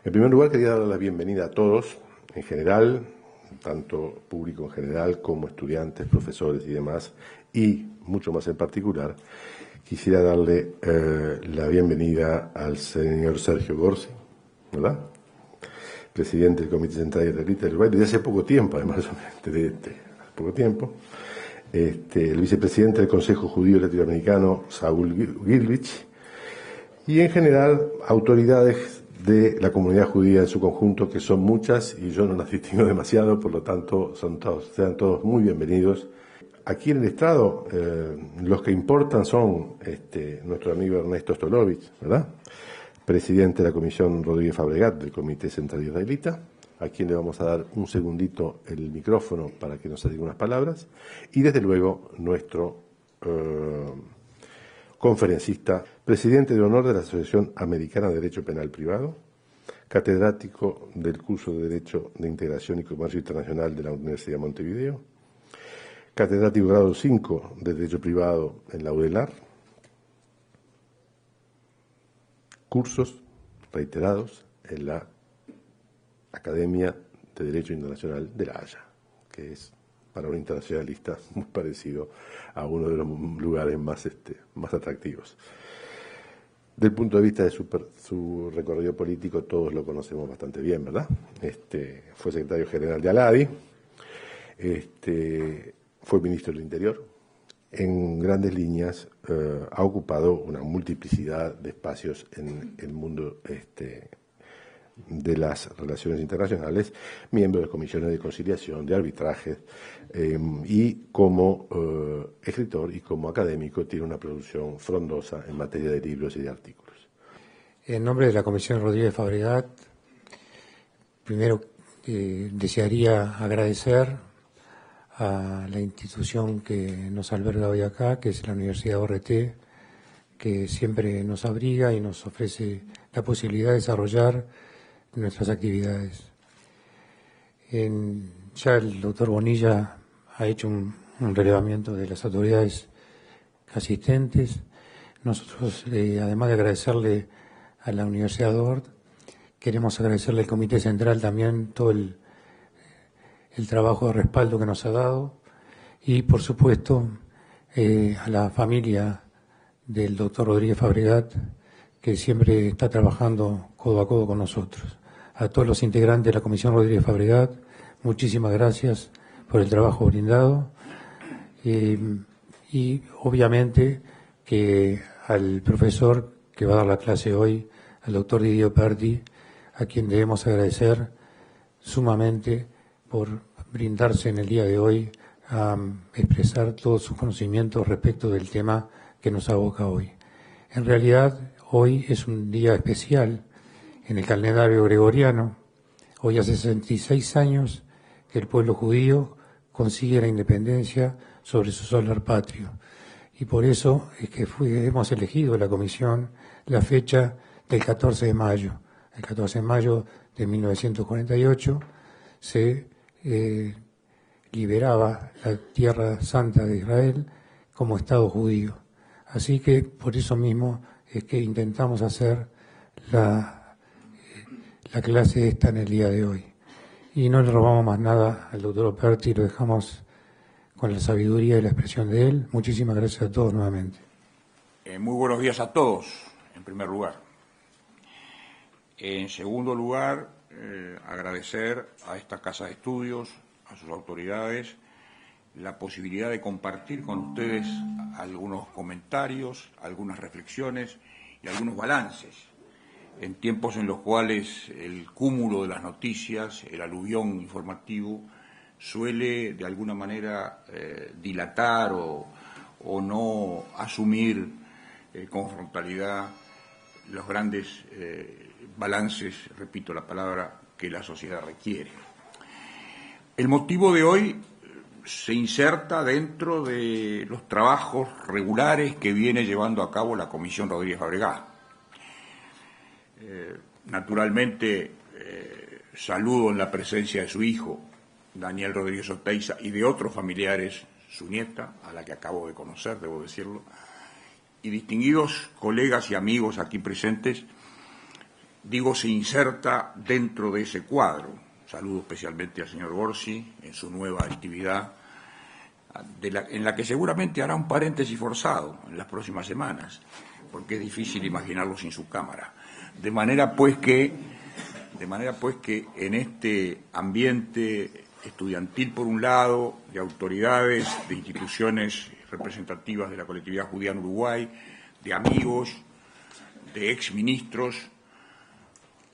En primer lugar, quería dar la bienvenida a todos, en general, tanto público en general como estudiantes, profesores y demás, y mucho más en particular, quisiera darle la bienvenida al señor Sergio Gorsi, ¿verdad? Presidente del Comité Central Israelita del Uruguay, desde hace poco tiempo, además, desde poco tiempo. El vicepresidente del Consejo Judío Latinoamericano, Saúl Gilvich, y en general autoridades de la comunidad judía en su conjunto, que son muchas y yo no las distingo demasiado, por lo tanto sean todos muy bienvenidos. Aquí en el estrado los que importan son nuestro amigo Ernesto Stolovich, ¿verdad? Presidente de la Comisión Rodríguez Fabregat del Comité Central Israelita, a quien le vamos a dar un segundito el micrófono para que nos diga unas palabras, y desde luego nuestro conferencista, presidente de honor de la Asociación Americana de Derecho Penal Privado, catedrático del curso de Derecho de Integración y Comercio Internacional de la Universidad de Montevideo, catedrático grado 5 de Derecho Privado en la UDELAR, cursos reiterados en la Academia de Derecho Internacional de La Haya, que es para un internacionalista muy parecido a uno de los lugares más atractivos. Del punto de vista de su recorrido político, todos lo conocemos bastante bien, ¿verdad? Fue secretario general de ALADI, fue ministro del Interior. En grandes líneas ha ocupado una multiplicidad de espacios en el mundo de las relaciones internacionales, miembro de comisiones de conciliación, de arbitraje, y como escritor y como académico tiene una producción frondosa en materia de libros y de artículos. En nombre de la Comisión Rodríguez Fabregat, primero desearía agradecer a la institución que nos alberga hoy acá, que es la Universidad ORT, que siempre nos abriga y nos ofrece la posibilidad de desarrollar nuestras actividades. Ya el doctor Bonilla ha hecho un relevamiento de las autoridades asistentes. Nosotros, además de agradecerle a la Universidad Dort, queremos agradecerle al Comité Central también todo el trabajo de respaldo que nos ha dado y, por supuesto, a la familia del doctor Rodríguez Fabregat, que siempre está trabajando codo a codo con nosotros. A todos los integrantes de la Comisión Rodríguez Fabregat, muchísimas gracias por el trabajo brindado y obviamente que al profesor que va a dar la clase hoy, al doctor Didio Perti, a quien debemos agradecer sumamente por brindarse en el día de hoy a expresar todos sus conocimientos respecto del tema que nos aboca hoy. En realidad, hoy es un día especial en el calendario gregoriano. Hoy hace 66 años que el pueblo judío consigue la independencia sobre su solar patrio. Y por eso es que hemos elegido la comisión la fecha del 14 de mayo. El 14 de mayo de 1948 se liberaba la Tierra Santa de Israel como Estado judío. Así que por eso mismo es que intentamos hacer la clase esta en el día de hoy. Y no le robamos más nada al doctor Perti, lo dejamos con la sabiduría y la expresión de él. Muchísimas gracias a todos nuevamente. Muy buenos días a todos, en primer lugar. En segundo lugar, agradecer a esta Casa de Estudios, a sus autoridades, la posibilidad de compartir con ustedes algunos comentarios, algunas reflexiones y algunos balances en tiempos en los cuales el cúmulo de las noticias, el aluvión informativo, suele de alguna manera dilatar o no asumir con frontalidad los grandes balances, repito la palabra, que la sociedad requiere. El motivo de hoy se inserta dentro de los trabajos regulares que viene llevando a cabo la Comisión Rodríguez Fabregat. Naturalmente, saludo en la presencia de su hijo, Daniel Rodríguez Oteiza, y de otros familiares, su nieta, a la que acabo de conocer, debo decirlo, y distinguidos colegas y amigos aquí presentes, digo, se inserta dentro de ese cuadro. Saludo especialmente al señor Gorsi en su nueva actividad, en la que seguramente hará un paréntesis forzado en las próximas semanas, porque es difícil imaginarlo sin su cámara. De manera pues que en este ambiente estudiantil, por un lado, de autoridades, de instituciones representativas de la colectividad judía en Uruguay, de amigos, de exministros,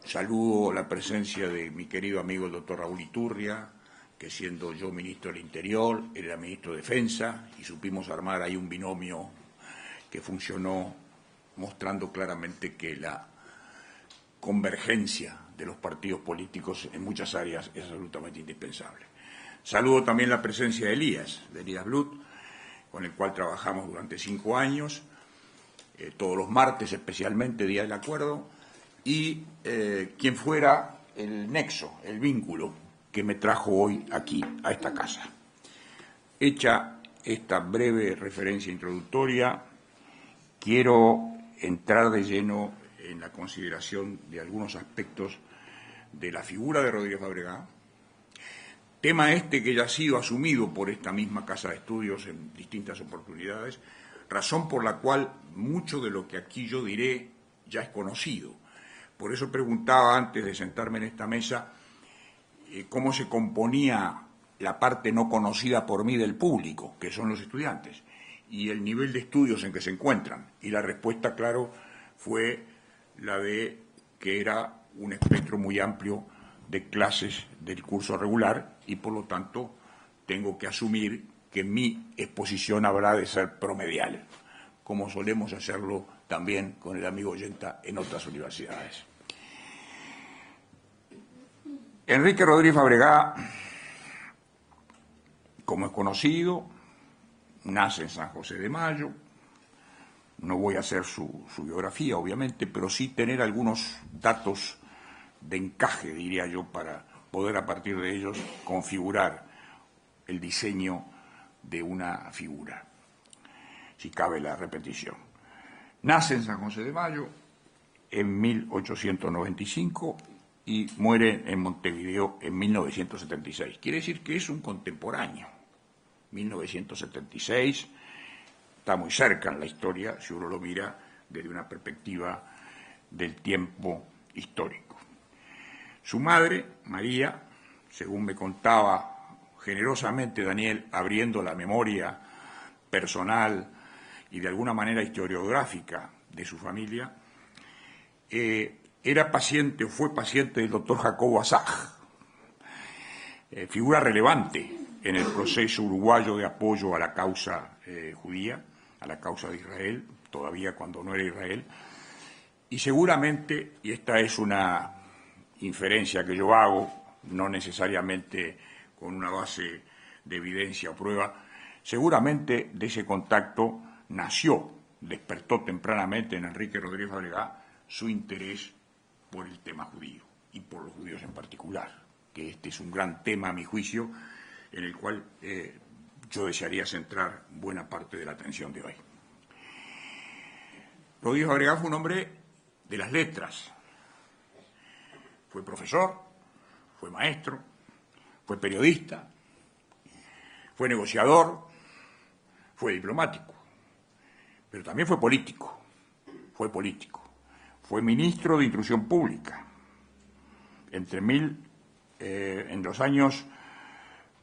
saludo la presencia de mi querido amigo el doctor Raúl Iturria, que siendo yo ministro del Interior, él era ministro de Defensa, y supimos armar ahí un binomio que funcionó mostrando claramente que la convergencia de los partidos políticos en muchas áreas es absolutamente indispensable. Saludo también la presencia de Elías Blut, con el cual trabajamos durante 5 años, todos los martes especialmente, Día del Acuerdo, y quien fuera el nexo, el vínculo que me trajo hoy aquí, a esta casa. Hecha esta breve referencia introductoria, quiero entrar de lleno en la consideración de algunos aspectos de la figura de Rodríguez Fabregá, tema este que ya ha sido asumido por esta misma Casa de Estudios en distintas oportunidades, razón por la cual mucho de lo que aquí yo diré ya es conocido. Por eso preguntaba antes de sentarme en esta mesa cómo se componía la parte no conocida por mí del público, que son los estudiantes, y el nivel de estudios en que se encuentran. Y la respuesta, claro, fue la de que era un espectro muy amplio de clases del curso regular y, por lo tanto, tengo que asumir que mi exposición habrá de ser promedial, como solemos hacerlo también con el amigo Oyenta en otras universidades. Enrique Rodríguez Fabregá, como es conocido, nace en San José de Mayo. No voy a hacer su biografía, obviamente, pero sí tener algunos datos de encaje, diría yo, para poder a partir de ellos configurar el diseño de una figura, si cabe la repetición. Nace en San José de Mayo en 1895 y muere en Montevideo en 1976. Quiere decir que es un contemporáneo. 1976 está muy cerca en la historia si uno lo mira desde una perspectiva del tiempo histórico. Su madre, María, según me contaba generosamente Daniel, abriendo la memoria personal y de alguna manera historiográfica de su familia, era paciente o fue paciente del doctor Jacobo Asaj, figura relevante en el proceso uruguayo de apoyo a la causa judía, a la causa de Israel, todavía cuando no era Israel, y seguramente, y esta es una inferencia que yo hago, no necesariamente con una base de evidencia o prueba, seguramente de ese contacto despertó tempranamente en Enrique Rodríguez Fabregá su interés por el tema judío y por los judíos en particular, que este es un gran tema a mi juicio en el cual yo desearía centrar buena parte de la atención de hoy. Rodríguez Fabregá fue un hombre de las letras, fue profesor, fue maestro, fue periodista, fue negociador, fue diplomático, pero también fue político, fue ministro de Instrucción Pública en los años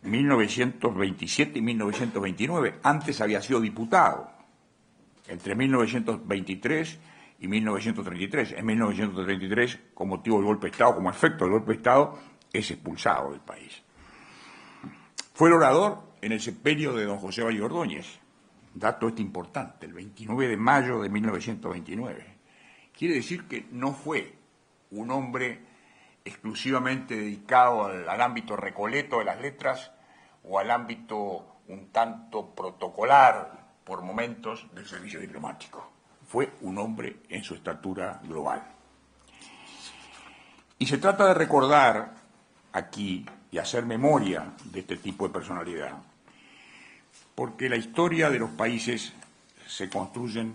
1927 y 1929, antes había sido diputado, entre 1923 y 1933. En 1933, con motivo del golpe de Estado, como efecto del golpe de Estado, es expulsado del país. Fue el orador en el sepelio de don José Valle Ordóñez, dato importante, el 29 de mayo de 1929. Quiere decir que no fue un hombre exclusivamente dedicado al ámbito recoleto de las letras o al ámbito un tanto protocolar por momentos del servicio diplomático. Fue un hombre en su estatura global. Y se trata de recordar aquí y hacer memoria de este tipo de personalidad, porque la historia de los países se construyen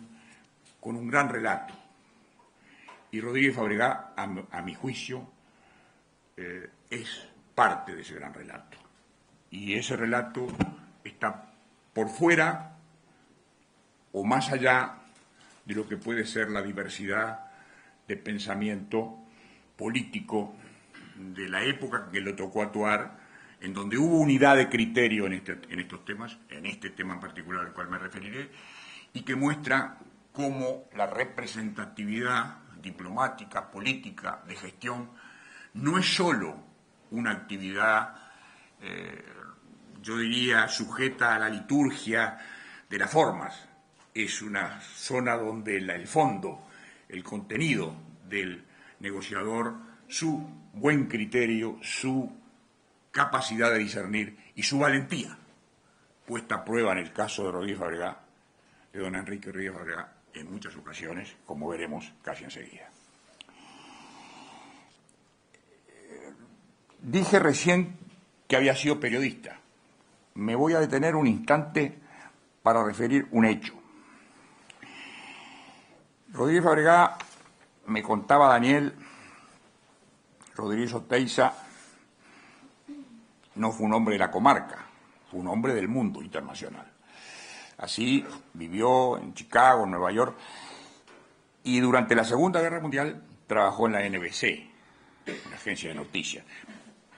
con un gran relato, Y Rodríguez Fabregá, a mi juicio, es parte de ese gran relato. Y ese relato está por fuera o más allá de lo que puede ser la diversidad de pensamiento político de la época que le tocó actuar, en donde hubo unidad de criterio en estos temas, en este tema en particular al cual me referiré, y que muestra cómo la representatividad diplomática, política, de gestión, no es solo una actividad, yo diría, sujeta a la liturgia de las formas, es una zona donde el fondo, el contenido del negociador, su buen criterio, su capacidad de discernir y su valentía, puesta a prueba en el caso de Rodríguez Fabregá, de don Enrique Rodríguez Fabregá, en muchas ocasiones, como veremos casi enseguida. Dije recién que había sido periodista. Me voy a detener un instante para referir un hecho. Rodríguez Fabregá, me contaba Daniel Rodríguez Oteiza, no fue un hombre de la comarca, fue un hombre del mundo internacional. Así vivió en Chicago, en Nueva York, y durante la Segunda Guerra Mundial trabajó en la NBC, una agencia de noticias.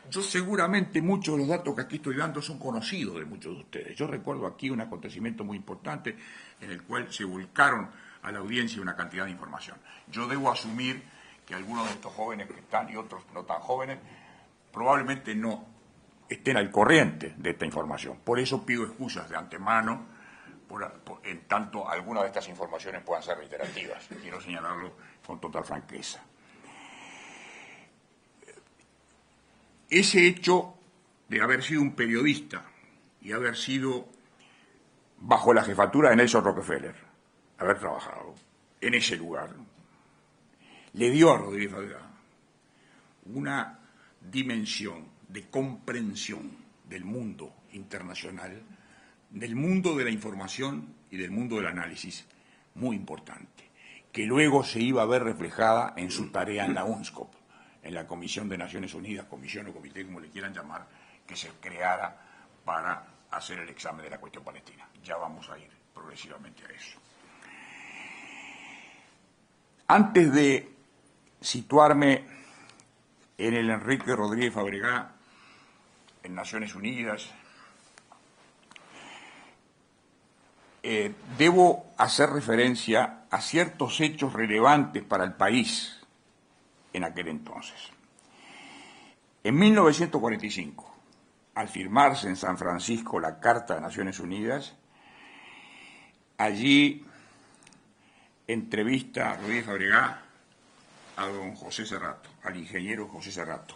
Yo seguramente muchos de los datos que aquí estoy dando son conocidos de muchos de ustedes. Yo recuerdo aquí un acontecimiento muy importante en el cual se volcaron a la audiencia una cantidad de información. Yo debo asumir que algunos de estos jóvenes que están y otros no tan jóvenes probablemente no estén al corriente de esta información. Por eso pido excusas de antemano en tanto algunas de estas informaciones puedan ser reiterativas. Quiero señalarlo con total franqueza. Ese hecho de haber sido un periodista y haber sido bajo la jefatura de Nelson Rockefeller, haber trabajado en ese lugar, le dio a Rodríguez Fabregá una dimensión de comprensión del mundo internacional, del mundo de la información y del mundo del análisis muy importante, que luego se iba a ver reflejada en su tarea en la UNSCOP, en la Comisión de Naciones Unidas, comisión o comité, como le quieran llamar, que se creara para hacer el examen de la cuestión palestina. Ya vamos a ir progresivamente a eso. Antes de situarme en el Enrique Rodríguez Fabregá, en Naciones Unidas, debo hacer referencia a ciertos hechos relevantes para el país en aquel entonces. En 1945, al firmarse en San Francisco la Carta de Naciones Unidas, allí entrevista a Rodríguez Fabregá a don José Cerrato, al ingeniero José Cerrato,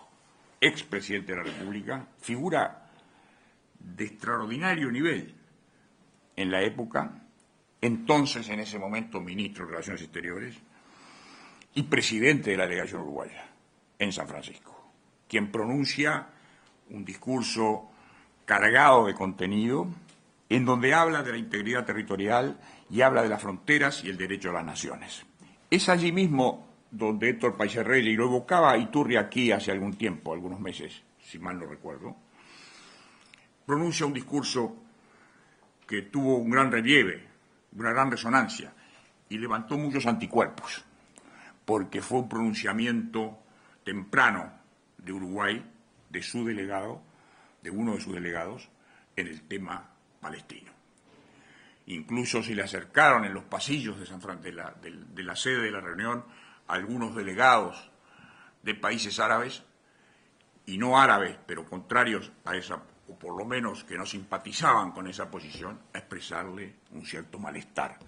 expresidente de la República, figura de extraordinario nivel en la época, entonces en ese momento ministro de Relaciones Exteriores y presidente de la delegación uruguaya en San Francisco, quien pronuncia un discurso cargado de contenido en donde habla de la integridad territorial y habla de las fronteras y el derecho a las naciones. Es allí mismo donde Héctor Paycerrella, y lo evocaba Iturria aquí hace algún tiempo, algunos meses, si mal no recuerdo, pronuncia un discurso que tuvo un gran relieve, una gran resonancia, y levantó muchos anticuerpos, porque fue un pronunciamiento temprano de Uruguay, de su delegado, de uno de sus delegados, en el tema palestino. Incluso se le acercaron en los pasillos de la sede de la reunión algunos delegados de países árabes, y no árabes, pero contrarios a esa, o por lo menos que no simpatizaban con esa posición, a expresarle un cierto malestar,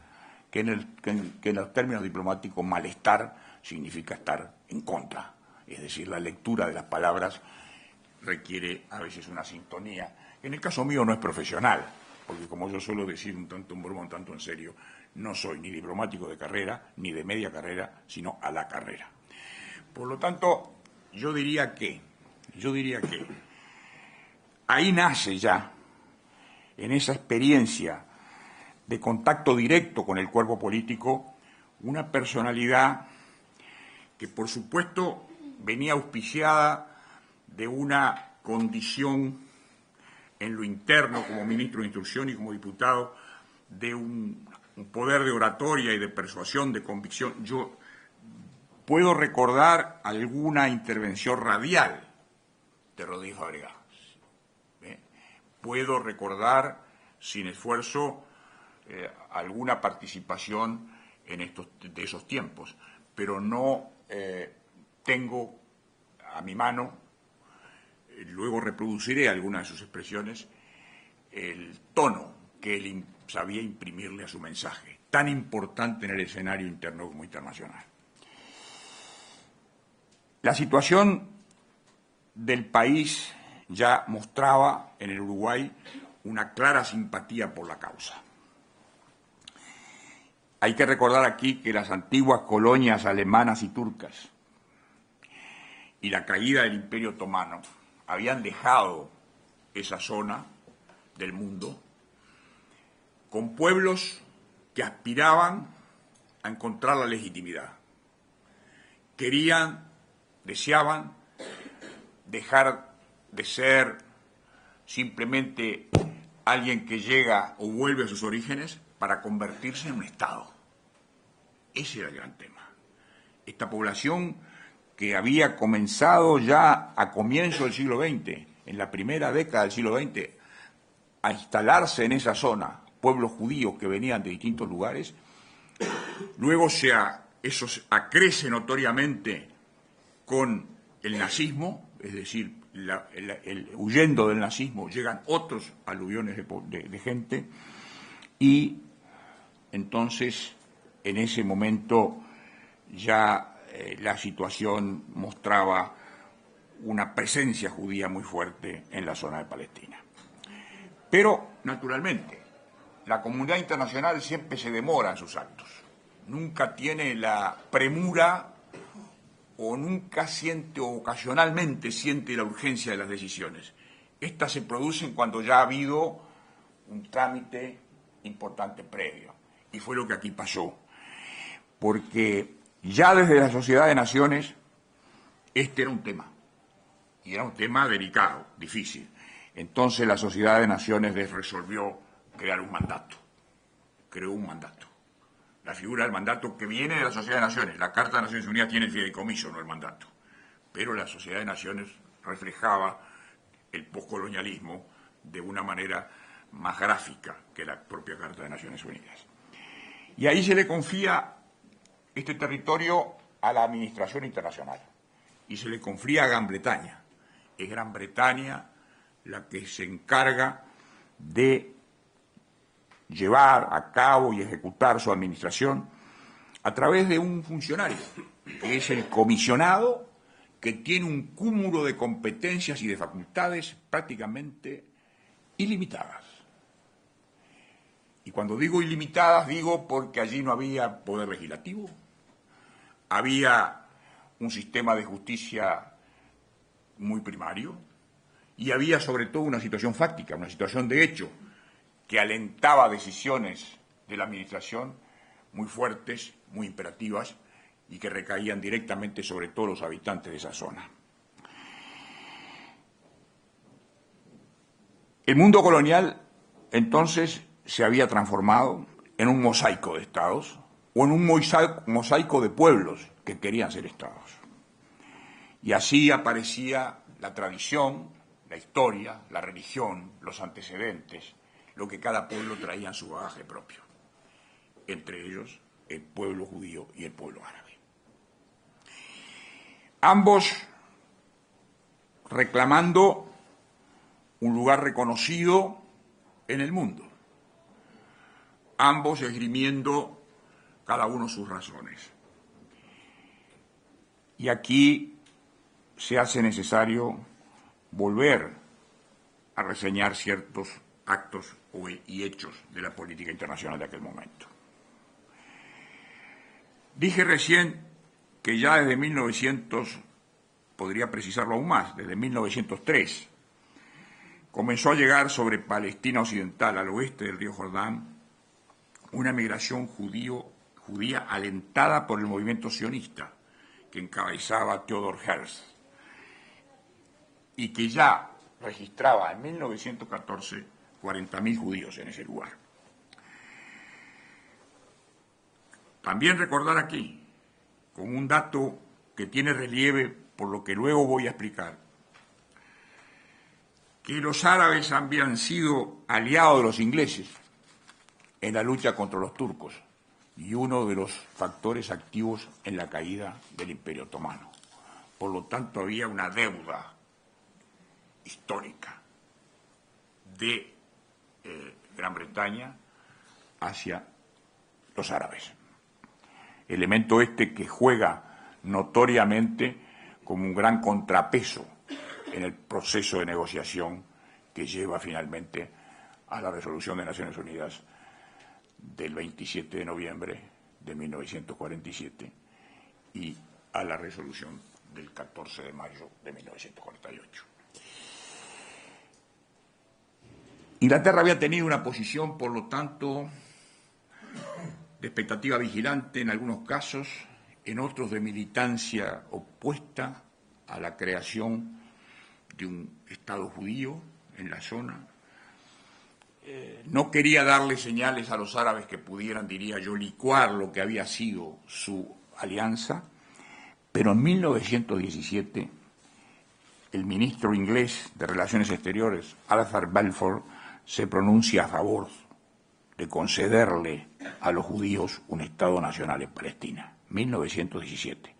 que en los términos diplomáticos malestar significa estar en contra, es decir, la lectura de las palabras requiere a veces una sintonía. En el caso mío no es profesional, porque como yo suelo decir un tanto en broma, un tanto en serio, no soy ni diplomático de carrera, ni de media carrera, sino a la carrera. Por lo tanto, yo diría que ahí nace ya, en esa experiencia de contacto directo con el cuerpo político, una personalidad que por supuesto venía auspiciada de una condición en lo interno como ministro de Instrucción y como diputado de un poder de oratoria y de persuasión, de convicción. Yo puedo recordar alguna intervención radial de Rodríguez Fabregat. Puedo recordar, sin esfuerzo, alguna participación de esos tiempos, pero no tengo a mi mano, luego reproduciré algunas de sus expresiones, el tono que él sabía imprimirle a su mensaje, tan importante en el escenario interno como internacional. La situación del país ya mostraba en el Uruguay una clara simpatía por la causa. Hay que recordar aquí que las antiguas colonias alemanas y turcas y la caída del Imperio Otomano habían dejado esa zona del mundo con pueblos que aspiraban a encontrar la legitimidad. Deseaban dejar de ser simplemente alguien que llega o vuelve a sus orígenes para convertirse en un Estado. Ese era el gran tema. Esta población que había comenzado ya a comienzo del siglo XX, en la primera década del siglo XX, a instalarse en esa zona, pueblos judíos que venían de distintos lugares, luego eso acrece notoriamente con el nazismo, es decir, huyendo del nazismo llegan otros aluviones de gente, y entonces en ese momento ya la situación mostraba una presencia judía muy fuerte en la zona de Palestina. Pero, naturalmente, la comunidad internacional siempre se demora en sus actos, nunca tiene la premura o nunca siente o ocasionalmente siente la urgencia de las decisiones. Estas se producen cuando ya ha habido un trámite importante previo, y fue lo que aquí pasó, porque ya desde la Sociedad de Naciones este era un tema, y era un tema delicado, difícil. Entonces la Sociedad de Naciones resolvió crear un mandato, creó un mandato. La figura del mandato que viene de la Sociedad de Naciones. La Carta de Naciones Unidas tiene el fideicomiso, no el mandato. Pero la Sociedad de Naciones reflejaba el poscolonialismo de una manera más gráfica que la propia Carta de Naciones Unidas. Y ahí se le confía este territorio a la administración internacional. Y se le confía a Gran Bretaña. Es Gran Bretaña la que se encarga de llevar a cabo y ejecutar su administración a través de un funcionario, que es el comisionado, que tiene un cúmulo de competencias y de facultades prácticamente ilimitadas. Y cuando digo ilimitadas, digo porque allí no había poder legislativo, había un sistema de justicia muy primario y había sobre todo una situación fáctica, una situación de hecho, que alentaba decisiones de la administración muy fuertes, muy imperativas, y que recaían directamente sobre todos los habitantes de esa zona. El mundo colonial, entonces, se había transformado en un mosaico de estados, o en un mosaico de pueblos que querían ser estados. Y así aparecía la tradición, la historia, la religión, los antecedentes, lo que cada pueblo traía en su bagaje propio, entre ellos el pueblo judío y el pueblo árabe. Ambos reclamando un lugar reconocido en el mundo, ambos esgrimiendo cada uno sus razones. Y aquí se hace necesario volver a reseñar ciertos actos y hechos de la política internacional de aquel momento. Dije recién que ya desde 1900, podría precisarlo aún más, desde 1903, comenzó a llegar sobre Palestina Occidental, al oeste del río Jordán, una migración judía alentada por el movimiento sionista, que encabezaba Theodor Herzl y que ya registraba en 1914 40.000 judíos en ese lugar. También recordar aquí, como un dato que tiene relieve por lo que luego voy a explicar, que los árabes habían sido aliados de los ingleses en la lucha contra los turcos y uno de los factores activos en la caída del Imperio Otomano. Por lo tanto, había una deuda histórica de Gran Bretaña hacia los árabes. Elemento este que juega notoriamente como un gran contrapeso en el proceso de negociación que lleva finalmente a la resolución de Naciones Unidas del 27 de noviembre de 1947 y a la resolución del 14 de mayo de 1948. Inglaterra había tenido una posición, por lo tanto, de expectativa vigilante en algunos casos, en otros de militancia opuesta a la creación de un Estado judío en la zona. No quería darle señales a los árabes que pudieran, diría yo, licuar lo que había sido su alianza, pero en 1917 el ministro inglés de Relaciones Exteriores, Arthur Balfour, se pronuncia a favor de concederle a los judíos un Estado nacional en Palestina, 1917,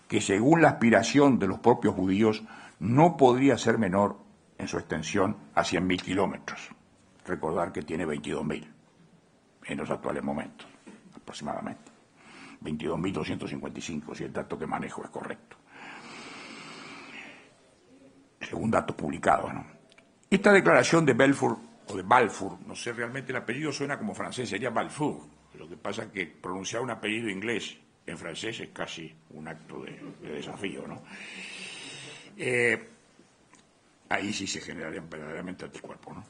que según la aspiración de los propios judíos no podría ser menor en su extensión a 100.000 kilómetros. Recordar que tiene 22.000 en los actuales momentos, aproximadamente. 22.255, si el dato que manejo es correcto. Según datos publicados, ¿no? Esta declaración de Balfour, o de Balfour, no sé realmente el apellido, suena como francés, sería Balfour. Lo que pasa es que pronunciar un apellido inglés en francés es casi un acto de desafío, ¿no? Ahí sí se generarían verdaderamente anticuerpos, ¿no?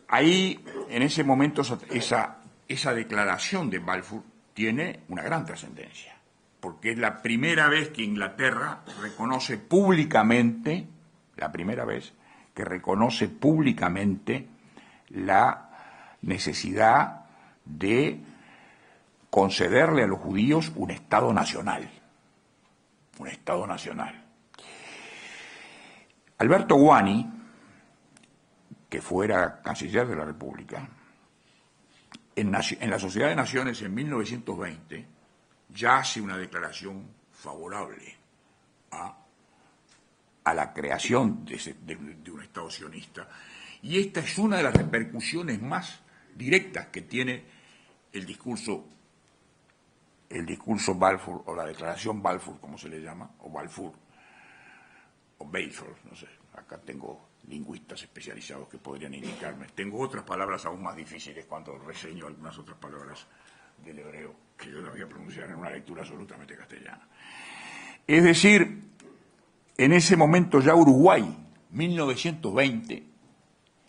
Ahí, en ese momento, esa declaración de Balfour tiene una gran trascendencia, porque es la primera vez que Inglaterra reconoce públicamente, la necesidad de concederle a los judíos un Estado nacional. Un Estado nacional. Alberto Guani, que fuera canciller de la República, en la Sociedad de Naciones en 1920 ya hace una declaración favorable a la creación de un Estado sionista. Y esta es una de las repercusiones más directas que tiene el discurso Balfour, o la declaración Balfour, como se le llama, o Balfour, o Balfour, no sé. Acá tengo lingüistas especializados que podrían indicarme. Tengo otras palabras aún más difíciles cuando reseño algunas otras palabras del hebreo que yo las voy a pronunciar en una lectura absolutamente castellana. Es decir, en ese momento ya Uruguay, 1920,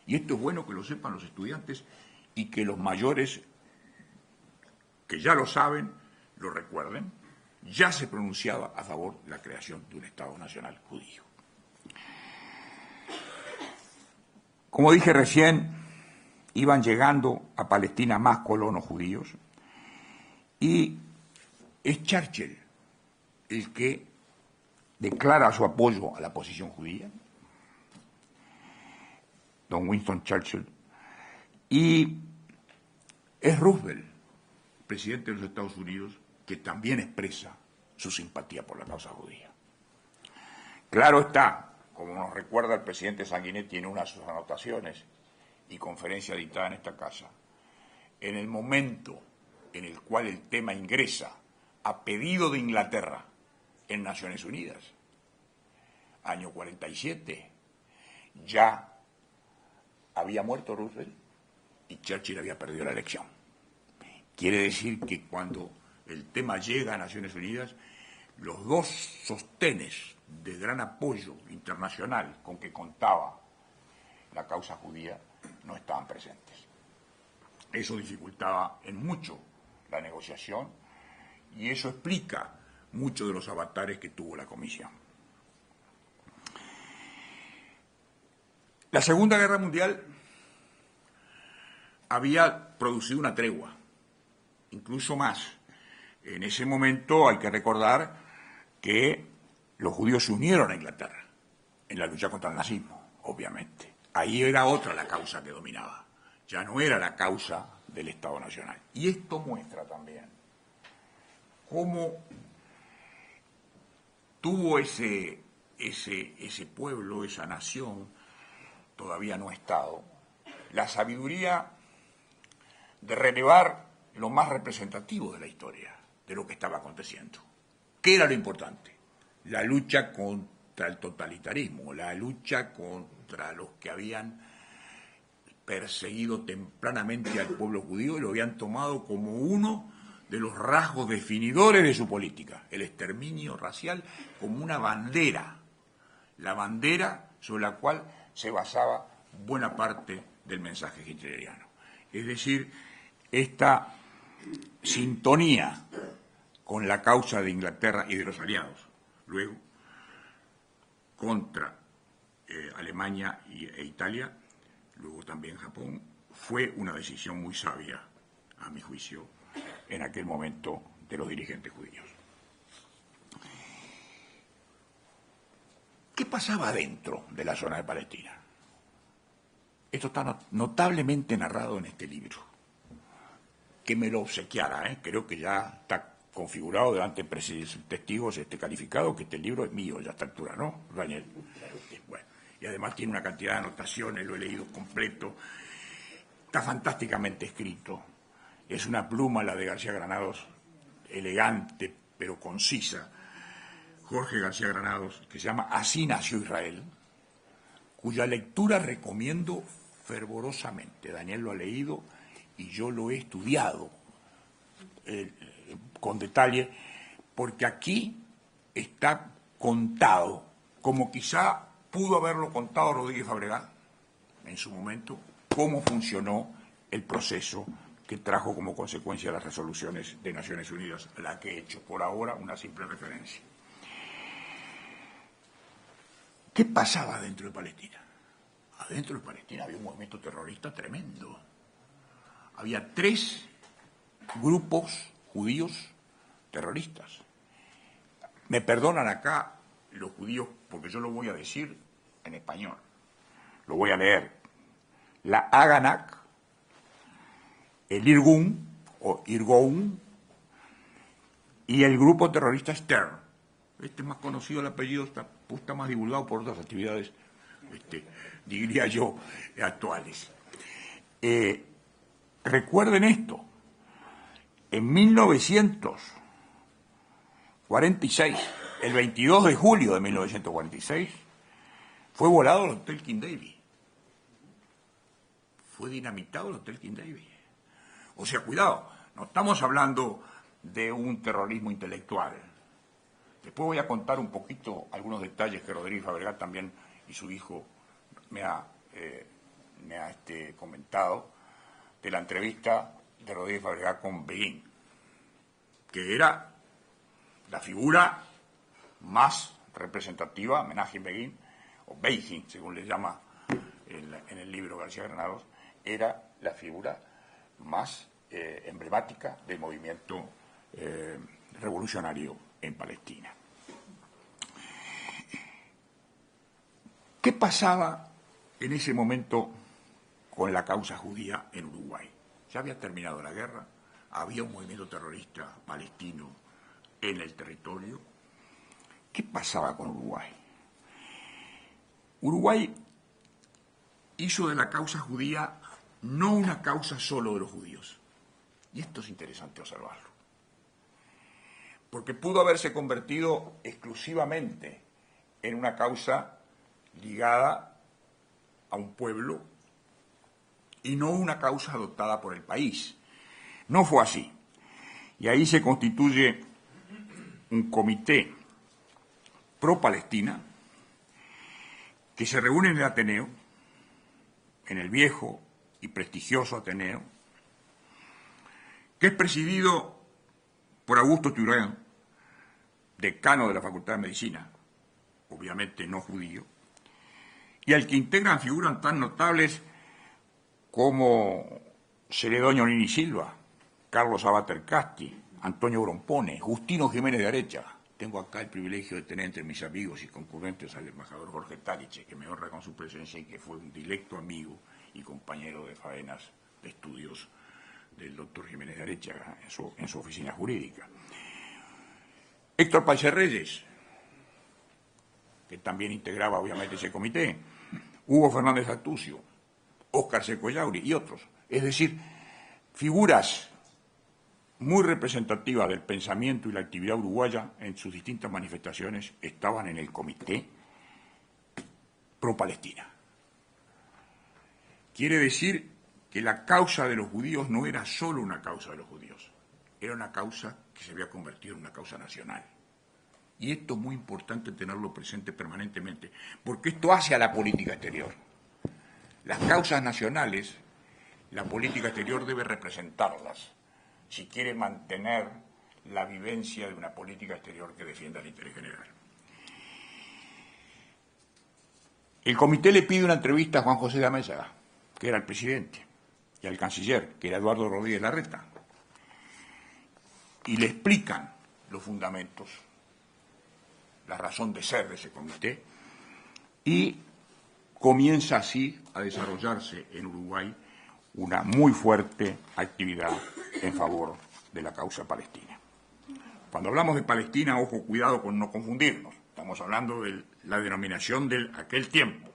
y esto es bueno que lo sepan los estudiantes y que los mayores, que ya lo saben, lo recuerden, ya se pronunciaba a favor de la creación de un Estado nacional judío. Como dije recién, iban llegando a Palestina más colonos judíos y es Churchill el que declara su apoyo a la posición judía, don Winston Churchill, y es Roosevelt, presidente de los Estados Unidos, que también expresa su simpatía por la causa judía. Claro está, como nos recuerda el presidente Sanguinetti en una de sus anotaciones y conferencia dictada en esta casa, en el momento en el cual el tema ingresa a pedido de Inglaterra en Naciones Unidas, año 47, ya había muerto Roosevelt y Churchill había perdido la elección. Quiere decir que cuando el tema llega a Naciones Unidas, los dos sostenes de gran apoyo internacional con que contaba la causa judía no estaban presentes. Eso dificultaba en mucho la negociación y eso explica muchos de los avatares que tuvo la comisión. La Segunda Guerra Mundial había producido una tregua, incluso más. En ese momento hay que recordar que los judíos se unieron a Inglaterra en la lucha contra el nazismo, obviamente. Ahí era otra la causa que dominaba, ya no era la causa del Estado Nacional. Y esto muestra también cómo tuvo ese pueblo, esa nación, todavía no Estado, la sabiduría de relevar lo más representativo de la historia, de lo que estaba aconteciendo. ¿Qué era lo importante? La lucha contra el totalitarismo, la lucha contra los que habían perseguido tempranamente al pueblo judío y lo habían tomado como uno de los rasgos definidores de su política, el exterminio racial como una bandera, la bandera sobre la cual se basaba buena parte del mensaje hitleriano. Es decir, esta sintonía con la causa de Inglaterra y de los aliados, luego contra Alemania e Italia, luego también Japón, fue una decisión muy sabia, a mi juicio, en aquel momento de los dirigentes judíos. ¿Qué pasaba dentro de la zona de Palestina? Esto está notablemente narrado en este libro. Que me lo obsequiara, creo que ya está configurado delante de testigos calificado que este libro es mío ya a esta altura, ¿no, Daniel? Bueno, y además tiene una cantidad de anotaciones, lo he leído completo, está fantásticamente escrito, es una pluma la de García Granados, elegante pero concisa, Jorge García Granados, que se llama Así nació Israel, cuya lectura recomiendo fervorosamente. Daniel lo ha leído y yo lo he estudiado con detalle, porque aquí está contado, como quizá pudo haberlo contado Rodríguez Fabregat en su momento, cómo funcionó el proceso que trajo como consecuencia las resoluciones de Naciones Unidas, a la que he hecho por ahora una simple referencia. ¿Qué pasaba dentro de Palestina? Adentro de Palestina había un movimiento terrorista tremendo. Había 3 grupos judíos terroristas. Me perdonan acá los judíos porque yo lo voy a decir en español. Lo voy a leer. La Haganah, el Irgun o Irgun y el grupo terrorista Stern. Este es más conocido, el apellido está más divulgado por otras actividades, diría yo, actuales. Recuerden esto, en 1946, el 22 de julio de 1946, fue volado el Hotel King David. Fue dinamitado el Hotel King David. O sea, cuidado, no estamos hablando de un terrorismo intelectual. Después voy a contar un poquito algunos detalles que Rodríguez Fabregat también y su hijo me ha comentado de la entrevista de Rodríguez Fabregat con Begin, que era la figura más representativa, Menachem Begin, o Begin, según le llama en el libro García Granados, era la figura más emblemática del movimiento revolucionario en Palestina. ¿Qué pasaba en ese momento con la causa judía en Uruguay? Ya había terminado la guerra, había un movimiento terrorista palestino en el territorio. ¿Qué pasaba con Uruguay? Uruguay hizo de la causa judía no una causa solo de los judíos. Y esto es interesante observarlo. Porque pudo haberse convertido exclusivamente en una causa ligada a un pueblo y no una causa adoptada por el país. No fue así. Y ahí se constituye un comité pro-Palestina que se reúne en el Ateneo, en el viejo y prestigioso Ateneo, que es presidido por Augusto Turén, decano de la Facultad de Medicina, obviamente no judío, y al que integran figuras tan notables como Celedonio Nini Silva, Carlos Abater Casti, Antonio Grompone, Justino Jiménez de Arechaga. Tengo acá el privilegio de tener entre mis amigos y concurrentes al embajador Jorge Taliche, que me honra con su presencia y que fue un directo amigo y compañero de faenas de estudios del doctor Jiménez de Arechaga en su oficina jurídica. Héctor Pache Reyes, que también integraba obviamente ese comité, Hugo Fernández Atucio, Óscar Secoyauri y otros. Es decir, figuras muy representativas del pensamiento y la actividad uruguaya en sus distintas manifestaciones estaban en el comité pro-Palestina. Quiere decir que la causa de los judíos no era solo una causa de los judíos, era una causa que se había convertido en una causa nacional. Y esto es muy importante tenerlo presente permanentemente, porque esto hace a la política exterior. Las causas nacionales, la política exterior debe representarlas, si quiere mantener la vivencia de una política exterior que defienda el interés general. El comité le pide una entrevista a Juan José de Amézaga, que era el presidente, y al canciller, que era Eduardo Rodríguez Larreta, y le explican los fundamentos, la razón de ser de ese comité, y comienza así a desarrollarse en Uruguay una muy fuerte actividad en favor de la causa palestina. Cuando hablamos de Palestina, ojo, cuidado con no confundirnos. Estamos hablando de la denominación de aquel tiempo.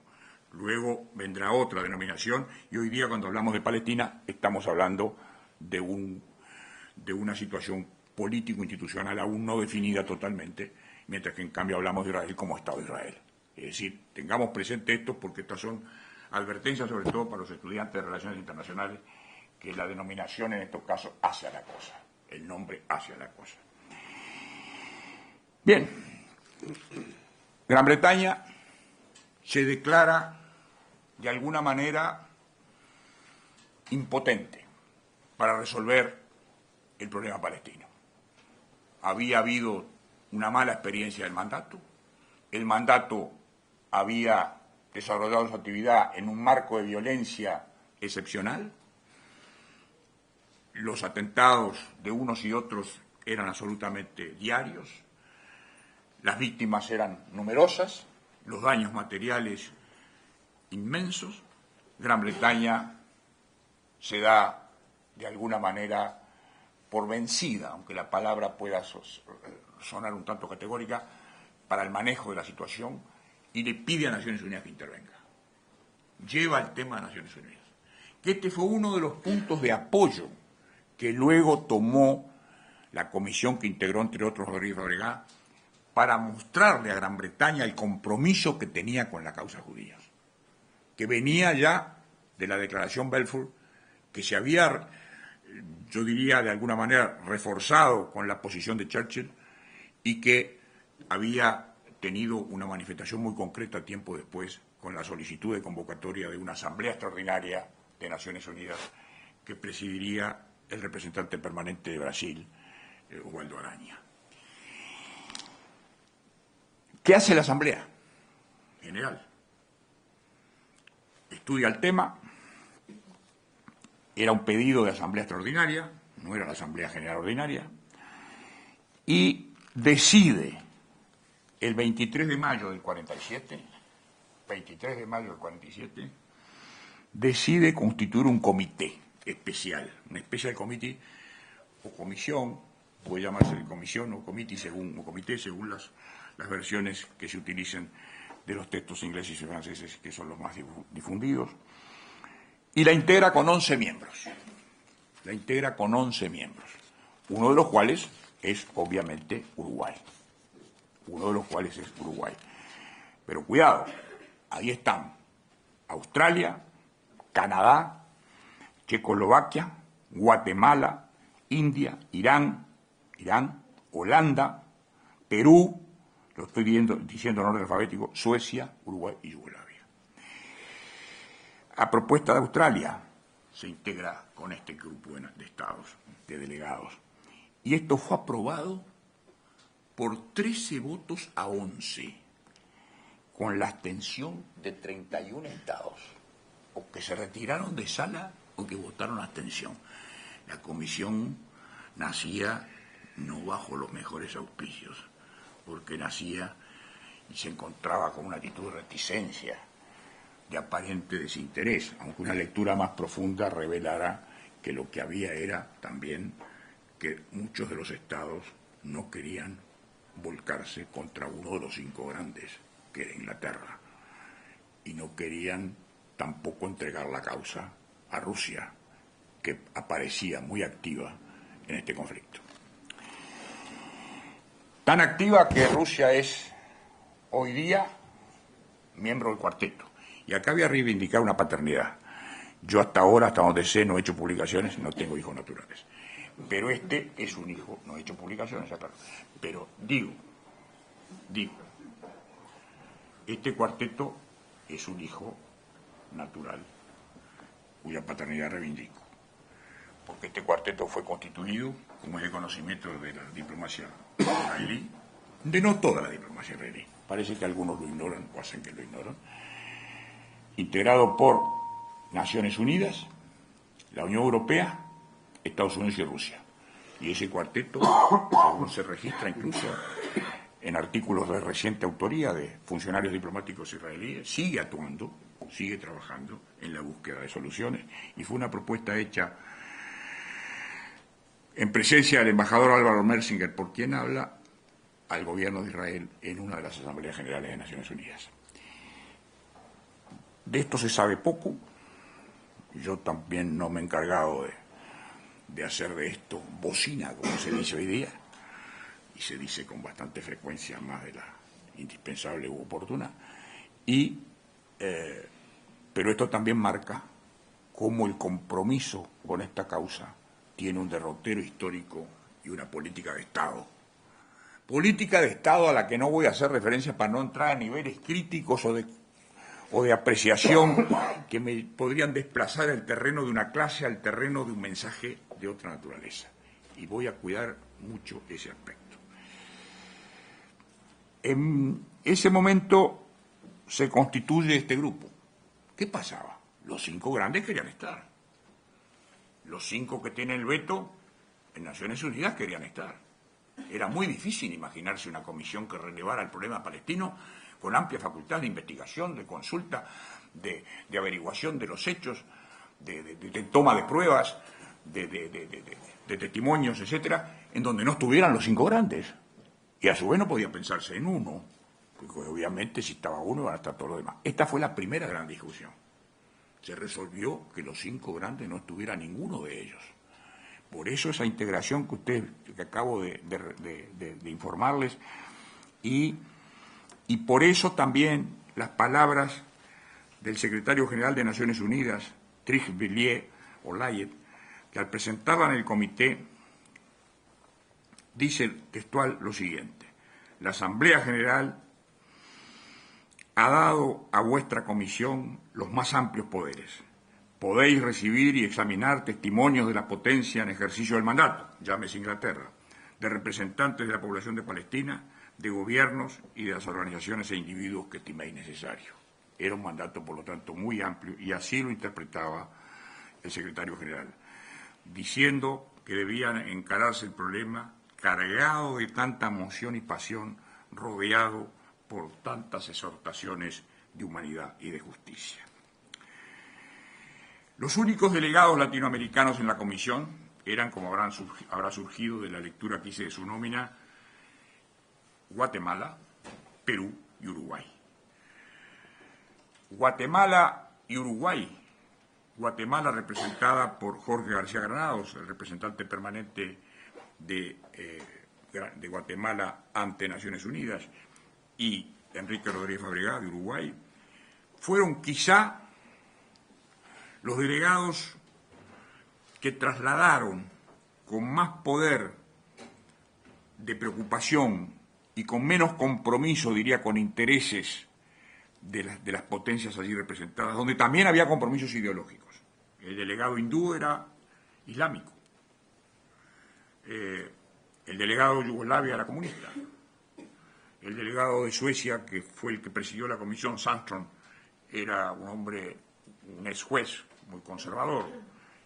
Luego vendrá otra denominación y hoy día cuando hablamos de Palestina estamos hablando de una situación político-institucional aún no definida totalmente, mientras que en cambio hablamos de Israel como Estado de Israel. Es decir, tengamos presente esto porque estas son advertencias sobre todo para los estudiantes de Relaciones Internacionales, que la denominación en estos casos hace a la cosa, el nombre hace a la cosa. Bien, Gran Bretaña se declara de alguna manera impotente para resolver el problema palestino. Había habido una mala experiencia del mandato, el mandato había desarrollado su actividad en un marco de violencia excepcional, los atentados de unos y otros eran absolutamente diarios, las víctimas eran numerosas, los daños materiales inmensos. Gran Bretaña se da de alguna manera por vencida, aunque la palabra pueda sonar un tanto categórica, para el manejo de la situación y le pide a Naciones Unidas que intervenga. Lleva el tema a Naciones Unidas. Que este fue uno de los puntos de apoyo que luego tomó la comisión que integró, entre otros, Rodríguez Fabregá, para mostrarle a Gran Bretaña el compromiso que tenía con la causa judía, que venía ya de la Declaración Balfour, que se había, yo diría, de alguna manera reforzado con la posición de Churchill y que había tenido una manifestación muy concreta tiempo después con la solicitud de convocatoria de una asamblea extraordinaria de Naciones Unidas que presidiría el representante permanente de Brasil, Osvaldo Araña. ¿Qué hace la Asamblea General? Estudia el tema, era un pedido de Asamblea Extraordinaria, no era la Asamblea General Ordinaria, y decide el 23 de mayo del 47, decide constituir un comité especial, un special committee o comisión, puede llamarse comisión o comité según las versiones que se utilicen de los textos ingleses y franceses, que son los más difundidos, y la integra con 11 miembros. Uno de los cuales es obviamente Uruguay. Pero cuidado, ahí están Australia, Canadá, Checoslovaquia, Guatemala, India, Irán, Holanda, Perú, lo estoy diciendo en orden alfabético, Suecia, Uruguay y Yugoslavia. A propuesta de Australia se integra con este grupo de estados, de delegados, Y esto fue aprobado por 13 votos a 11, con la abstención de 31 estados, o que se retiraron de sala o que votaron abstención. La comisión nacía no bajo los mejores auspicios, porque nacía y se encontraba con una actitud de reticencia, de aparente desinterés, aunque una lectura más profunda revelara que lo que había era también que muchos de los estados no querían volcarse contra uno de los 5 grandes, que era Inglaterra, y no querían tampoco entregar la causa a Rusia, que aparecía muy activa en este conflicto. Tan activa que Rusia es hoy día miembro del cuarteto. Y acá voy a reivindicar una paternidad. Yo hasta ahora, hasta donde sé, no he hecho publicaciones, no tengo hijos naturales. Pero este es un hijo, no he hecho publicaciones, claro. Pero digo, este cuarteto es un hijo natural, cuya paternidad reivindico. Porque este cuarteto fue constituido, como es de conocimiento de la diplomacia israelí, de no toda la diplomacia israelí, parece que algunos lo ignoran o hacen que lo ignoran, integrado por Naciones Unidas, la Unión Europea, Estados Unidos y Rusia. Y ese cuarteto aún se registra incluso en artículos de reciente autoría de funcionarios diplomáticos israelíes, sigue actuando, sigue trabajando en la búsqueda de soluciones, y fue una propuesta hecha en presencia del embajador Álvaro Mersinger, por quien habla, al gobierno de Israel en una de las Asambleas Generales de Naciones Unidas. De esto se sabe poco. Yo también no me he encargado de hacer de esto bocina, como se dice hoy día, y se dice con bastante frecuencia, más de la indispensable u oportuna, pero esto también marca cómo el compromiso con esta causa tiene un derrotero histórico y una política de Estado. Política de Estado a la que no voy a hacer referencia para no entrar a niveles críticos o de apreciación que me podrían desplazar el terreno de una clase al terreno de un mensaje de otra naturaleza. Y voy a cuidar mucho ese aspecto. En ese momento se constituye este grupo. ¿Qué pasaba? Los 5 grandes querían estar. Los 5 que tienen el veto en Naciones Unidas querían estar. Era muy difícil imaginarse una comisión que relevara el problema palestino con amplia facultad de investigación, de consulta, de averiguación de los hechos, de toma de pruebas, de testimonios, etcétera, en donde no estuvieran los 5 grandes. Y a su vez no podía pensarse en uno, porque obviamente si estaba uno van a estar todos los demás. Esta fue la primera gran discusión. Se resolvió que los 5 grandes no estuviera ninguno de ellos. Por eso esa integración que acabo de informarles, y por eso también las palabras del secretario general de Naciones Unidas, Trygve Villiers Olayet, que al presentarla en el comité dice textual lo siguiente: la Asamblea General ha dado a vuestra comisión los más amplios poderes. Podéis recibir y examinar testimonios de la potencia en ejercicio del mandato, llámese Inglaterra, de representantes de la población de Palestina, de gobiernos y de las organizaciones e individuos que estiméis necesario. Era un mandato, por lo tanto, muy amplio, y así lo interpretaba el secretario general, diciendo que debían encararse el problema cargado de tanta emoción y pasión, rodeado por tantas exhortaciones de humanidad y de justicia. Los únicos delegados latinoamericanos en la comisión eran, como habrá surgido de la lectura que hice de su nómina, Guatemala, Perú y Uruguay. Guatemala y Uruguay. Guatemala representada por Jorge García Granados, el representante permanente de Guatemala ante Naciones Unidas, y Enrique Rodríguez Fabregá de Uruguay, fueron quizá los delegados que trasladaron con más poder de preocupación y con menos compromiso, diría, con intereses de las potencias allí representadas, donde también había compromisos ideológicos. El delegado hindú era islámico. el delegado de Yugoslavia era comunista. El delegado de Suecia, que fue el que presidió la comisión, Sandström, era un ex juez muy conservador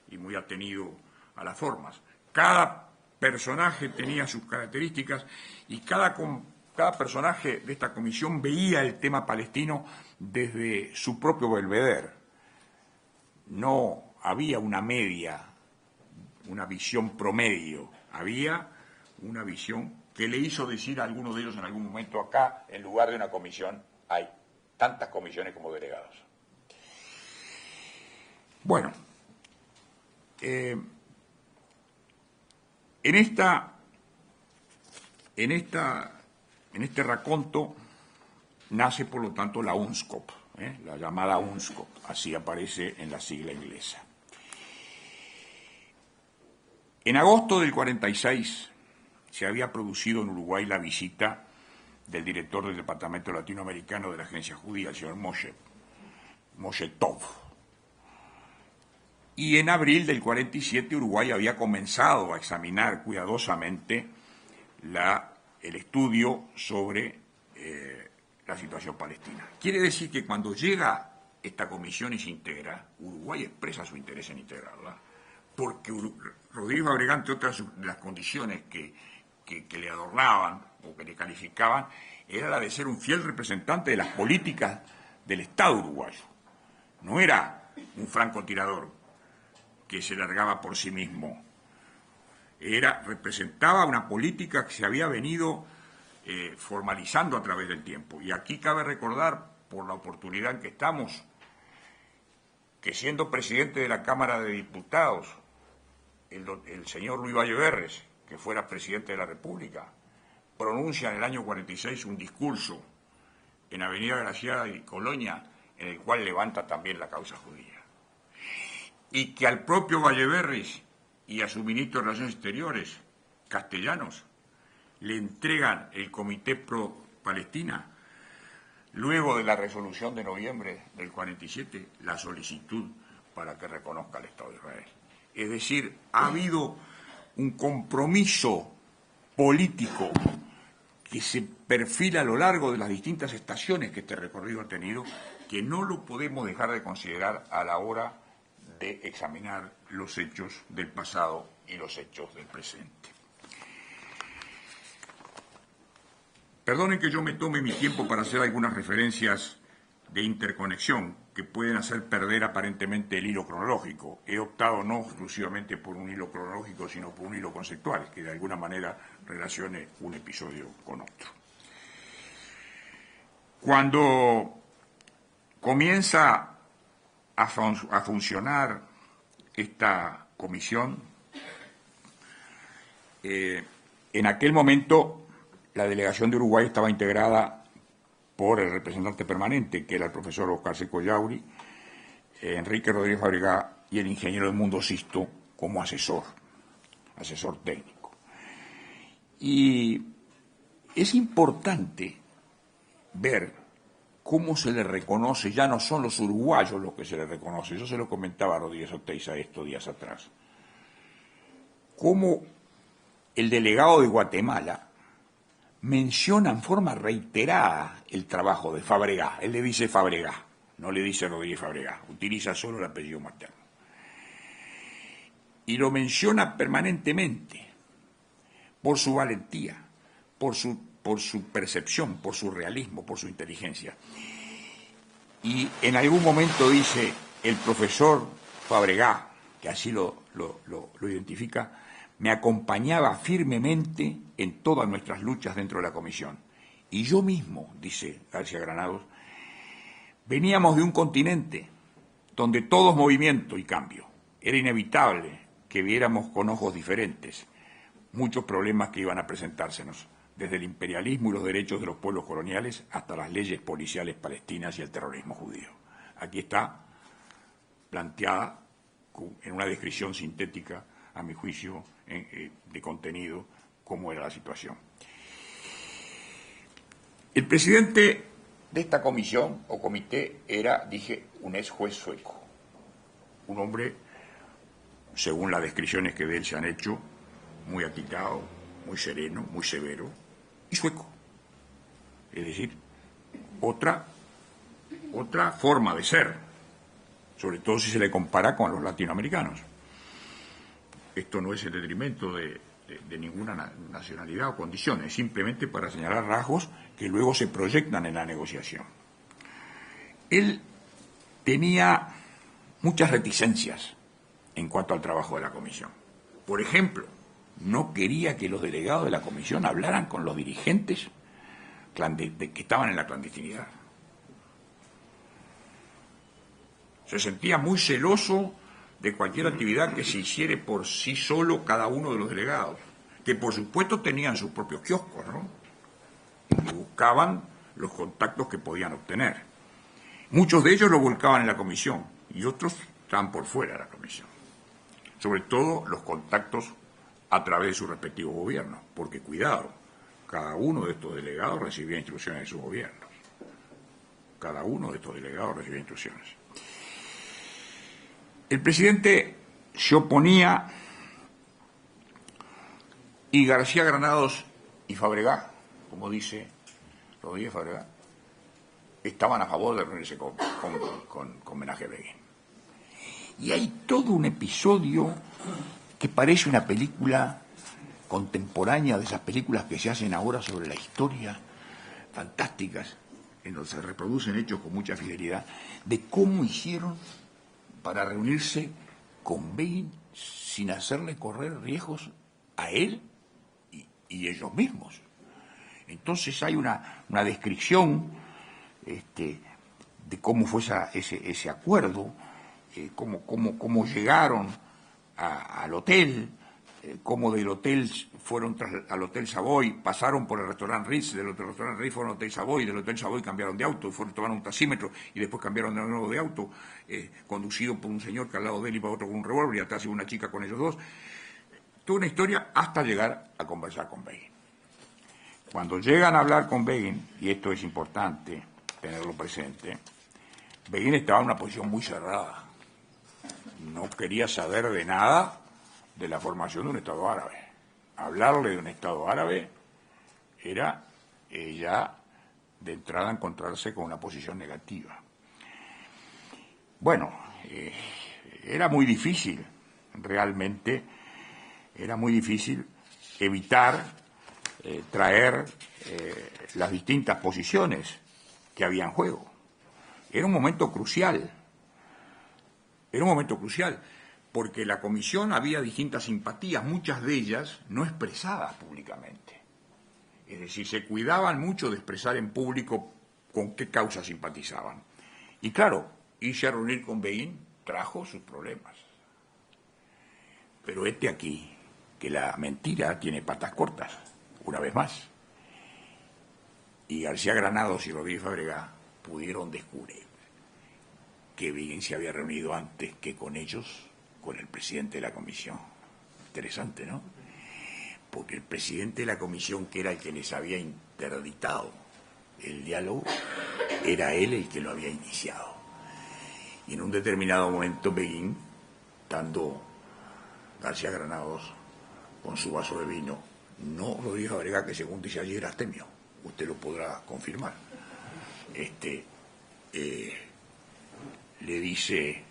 y muy atenido a las formas. Cada personaje tenía sus características y cada personaje de esta comisión veía el tema palestino desde su propio belvedere. No había una media, una visión promedio, había una visión que le hizo decir a alguno de ellos en algún momento: acá, en lugar de una comisión, hay tantas comisiones como delegados. Bueno, en este raconto nace, por lo tanto, la UNSCOP, la llamada UNSCOP, así aparece en la sigla inglesa. En agosto del 46 se había producido en Uruguay la visita del director del Departamento Latinoamericano de la Agencia Judía, el señor Moshe Tov. Y en abril del 47 Uruguay había comenzado a examinar cuidadosamente el estudio sobre la situación palestina. Quiere decir que cuando llega esta comisión y se integra, Uruguay expresa su interés en integrarla, porque Rodríguez Fabregá, entre otras de las condiciones que le adornaban o que le calificaban, era la de ser un fiel representante de las políticas del Estado uruguayo. No era un francotirador que se largaba por sí mismo. Representaba una política que se había venido formalizando a través del tiempo. Y aquí cabe recordar, por la oportunidad en que estamos, que siendo presidente de la Cámara de Diputados, el señor Luis Valleverres, que fuera presidente de la República, pronuncia en el año 46 un discurso en Avenida Graciada y Colonia, en el cual levanta también la causa judía. Y que al propio Valleverres y a su ministro de Relaciones Exteriores, Castellanos, le entregan el Comité Pro Palestina, luego de la resolución de noviembre del 47, la solicitud para que reconozca el Estado de Israel. Es decir, ha habido un compromiso político que se perfila a lo largo de las distintas estaciones que este recorrido ha tenido, que no lo podemos dejar de considerar a la hora de examinar los hechos del pasado y los hechos del presente. Perdonen que yo me tome mi tiempo para hacer algunas referencias de interconexión que pueden hacer perder aparentemente el hilo cronológico. He optado no exclusivamente por un hilo cronológico, sino por un hilo conceptual, que de alguna manera relacione un episodio con otro. Cuando comienza a funcionar esta comisión, en aquel momento la delegación de Uruguay estaba integrada por el representante permanente, que era el profesor Oscar Seco Yauri, Enrique Rodríguez Fabregá y el ingeniero Edmundo Sisto como asesor técnico. Y es importante ver cómo se le reconoce, ya no son los uruguayos los que se le reconoce, yo se lo comentaba a Rodríguez Oteiza estos días atrás, cómo el delegado de Guatemala menciona en forma reiterada el trabajo de Fabregá. Él le dice Fabregá, no le dice Rodríguez Fabregá, utiliza solo el apellido materno. Y lo menciona permanentemente por su valentía, por su percepción, por su realismo, por su inteligencia. Y en algún momento dice el profesor Fabregá, que así lo identifica, me acompañaba firmemente en todas nuestras luchas dentro de la comisión. Y yo mismo, dice García Granados, veníamos de un continente donde todo es movimiento y cambio. Era inevitable que viéramos con ojos diferentes muchos problemas que iban a presentársenos, desde el imperialismo y los derechos de los pueblos coloniales hasta las leyes policiales palestinas y el terrorismo judío. Aquí está planteada en una descripción sintética, a mi juicio, de contenido, cómo era la situación. El presidente de esta comisión o comité era, dije, un ex juez sueco, un hombre, según las descripciones que de él se han hecho, muy aquitado, muy sereno, muy severo, y sueco. Es decir, otra forma de ser, sobre todo si se le compara con los latinoamericanos. Esto no es en detrimento de ninguna nacionalidad o condición, es simplemente para señalar rasgos que luego se proyectan en la negociación. Él tenía muchas reticencias en cuanto al trabajo de la comisión. Por ejemplo, no quería que los delegados de la comisión hablaran con los dirigentes que estaban en la clandestinidad. Se sentía muy celoso de cualquier actividad que se hiciera por sí solo cada uno de los delegados, que por supuesto tenían sus propios kioscos, ¿no? Y buscaban los contactos que podían obtener. Muchos de ellos lo volcaban en la comisión y otros estaban por fuera de la comisión. Sobre todo los contactos a través de sus respectivos gobiernos, porque cuidado, cada uno de estos delegados recibía instrucciones de sus gobiernos. Cada uno de estos delegados recibía instrucciones. El presidente se oponía y García Granados y Fabregat, como dice Rodríguez Fabregat, estaban a favor de reunirse con homenaje a Begin. Y hay todo un episodio que parece una película contemporánea, de esas películas que se hacen ahora sobre la historia, fantásticas, en donde se reproducen hechos con mucha fidelidad, de cómo hicieron para reunirse con Begin sin hacerle correr riesgos a él y ellos mismos. Entonces hay una descripción de cómo fue ese acuerdo, cómo llegaron al hotel, cómo del hotel fueron al Hotel Savoy, pasaron por el restaurante Ritz, del restaurante Ritz fueron al Hotel Savoy, del Hotel Savoy cambiaron de auto, fueron tomando un taxímetro y después cambiaron de nuevo de auto, conducido por un señor que al lado de él iba otro con un revólver y atrás iba una chica con ellos dos. Toda una historia hasta llegar a conversar con Begin. Cuando llegan a hablar con Begin, y esto es importante tenerlo presente, Begin estaba en una posición muy cerrada. No quería saber de nada de la formación de un Estado árabe. Hablarle de un Estado árabe era ya de entrada encontrarse con una posición negativa. Bueno, era muy difícil, realmente, era muy difícil evitar traer las distintas posiciones que había en juego. Era un momento crucial. Era un momento crucial, porque la comisión había distintas simpatías, muchas de ellas no expresadas públicamente. Es decir, se cuidaban mucho de expresar en público con qué causa simpatizaban. Y claro, irse a reunir con Begin trajo sus problemas. Pero aquí, que la mentira tiene patas cortas, una vez más. Y García Granados y Rodríguez Fabregat pudieron descubrir que Begin se había reunido antes que con ellos, con el presidente de la comisión. Interesante, ¿no? Porque el presidente de la comisión, que era el que les había interdictado el diálogo, era él el que lo había iniciado. Y en un determinado momento Begin, estando García Granados con su vaso de vino, no Rodríguez Fabregat, que según dice allí era astemio, usted lo podrá confirmar, le dice,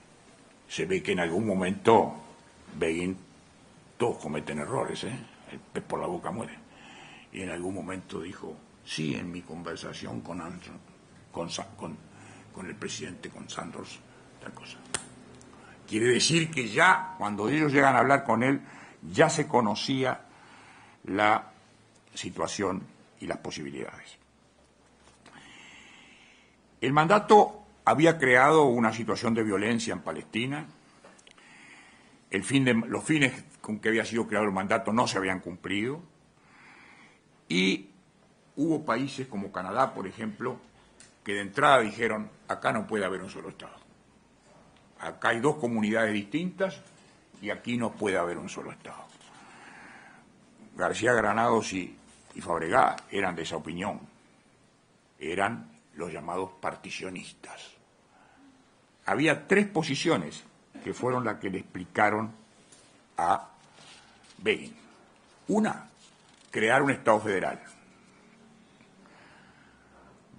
se ve que en algún momento Begin, todos cometen errores, el pez por la boca muere, y en algún momento dijo, sí, en mi conversación con el presidente, con Sanders, tal cosa. Quiere decir que ya, cuando ellos llegan a hablar con él, ya se conocía la situación y las posibilidades. El mandato había creado una situación de violencia en Palestina. Los fines con que había sido creado el mandato no se habían cumplido. Y hubo países como Canadá, por ejemplo, que de entrada dijeron, acá no puede haber un solo Estado. Acá hay dos comunidades distintas y aquí no puede haber un solo Estado. García Granados y Fabregat eran de esa opinión. Eran los llamados particionistas. Había tres posiciones que fueron las que le explicaron a Begin. Una, crear un Estado federal.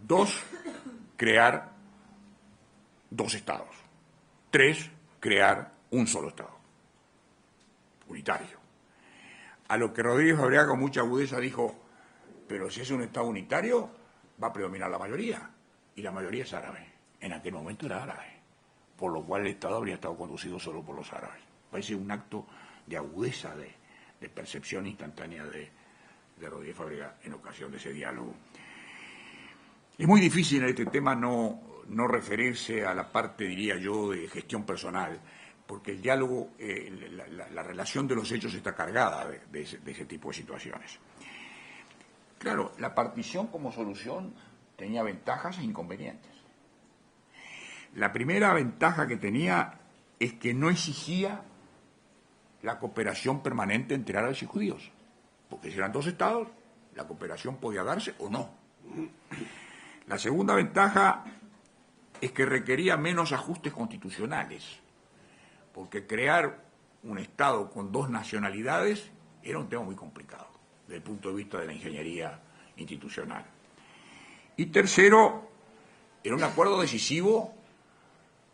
2, crear 2 estados. 3, crear un solo Estado, unitario. A lo que Rodríguez Fabregat con mucha agudeza dijo, pero si es un Estado unitario, va a predominar la mayoría, y la mayoría es árabe. En aquel momento era árabe, por lo cual el Estado habría estado conducido solo por los árabes. Parece un acto de agudeza, de percepción instantánea de Rodríguez Fabregat en ocasión de ese diálogo. Es muy difícil en este tema no referirse a la parte, diría yo, de gestión personal, porque el diálogo, la relación de los hechos está cargada de ese tipo de situaciones. Claro, la partición como solución tenía ventajas e inconvenientes. La primera ventaja que tenía es que no exigía la cooperación permanente entre árabes y judíos, porque si eran 2 estados, la cooperación podía darse o no. La segunda ventaja es que requería menos ajustes constitucionales, porque crear un Estado con 2 nacionalidades era un tema muy complicado desde el punto de vista de la ingeniería institucional. Y tercero, era un acuerdo decisivo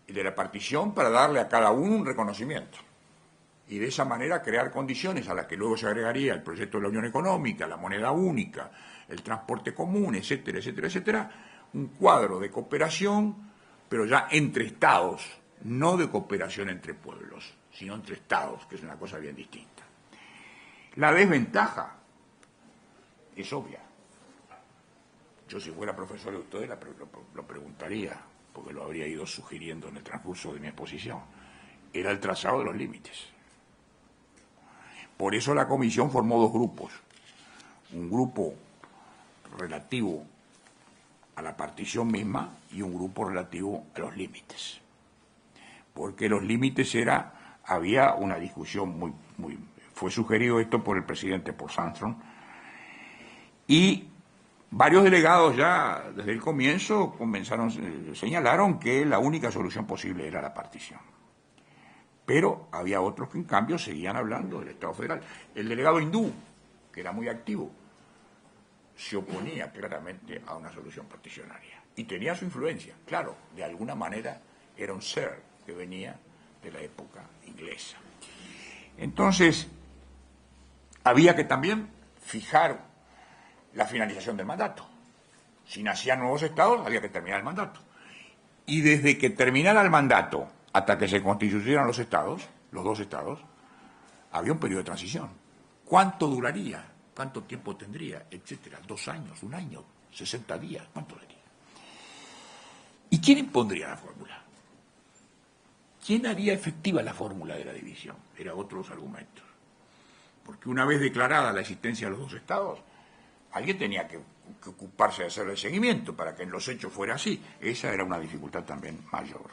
de la partición para darle a cada uno un reconocimiento y de esa manera crear condiciones a las que luego se agregaría el proyecto de la Unión Económica, la moneda única, el transporte común, etcétera, etcétera, etcétera, un cuadro de cooperación, pero ya entre estados, no de cooperación entre pueblos, sino entre estados, que es una cosa bien distinta. La desventaja es obvia. Yo, si fuera profesor de ustedes, lo preguntaría, porque lo habría ido sugiriendo en el transcurso de mi exposición. Era el trazado de los límites. Por eso la comisión formó 2 grupos. Un grupo relativo a la partición misma y un grupo relativo a los límites. Porque los límites había una discusión fue sugerido esto por el presidente, por Armstrong, y varios delegados ya desde el comienzo señalaron que la única solución posible era la partición. Pero había otros que en cambio seguían hablando del Estado federal. El delegado hindú, que era muy activo, se oponía claramente a una solución particionaria. Y tenía su influencia, claro, de alguna manera era un ser que venía de la época inglesa. Entonces, había que también fijar la finalización del mandato. Si nacían nuevos estados, había que terminar el mandato. Y desde que terminara el mandato hasta que se constituyeran los estados, los 2 estados, había un periodo de transición. ¿Cuánto duraría? ¿Cuánto tiempo tendría? Etcétera. 2 años, 1 año, 60 días, ¿cuánto daría? ¿Y quién impondría la fórmula? ¿Quién haría efectiva la fórmula de la división? Eran otros argumentos. Porque una vez declarada la existencia de los 2 estados, alguien tenía que ocuparse de hacer el seguimiento para que en los hechos fuera así. Esa era una dificultad también mayor.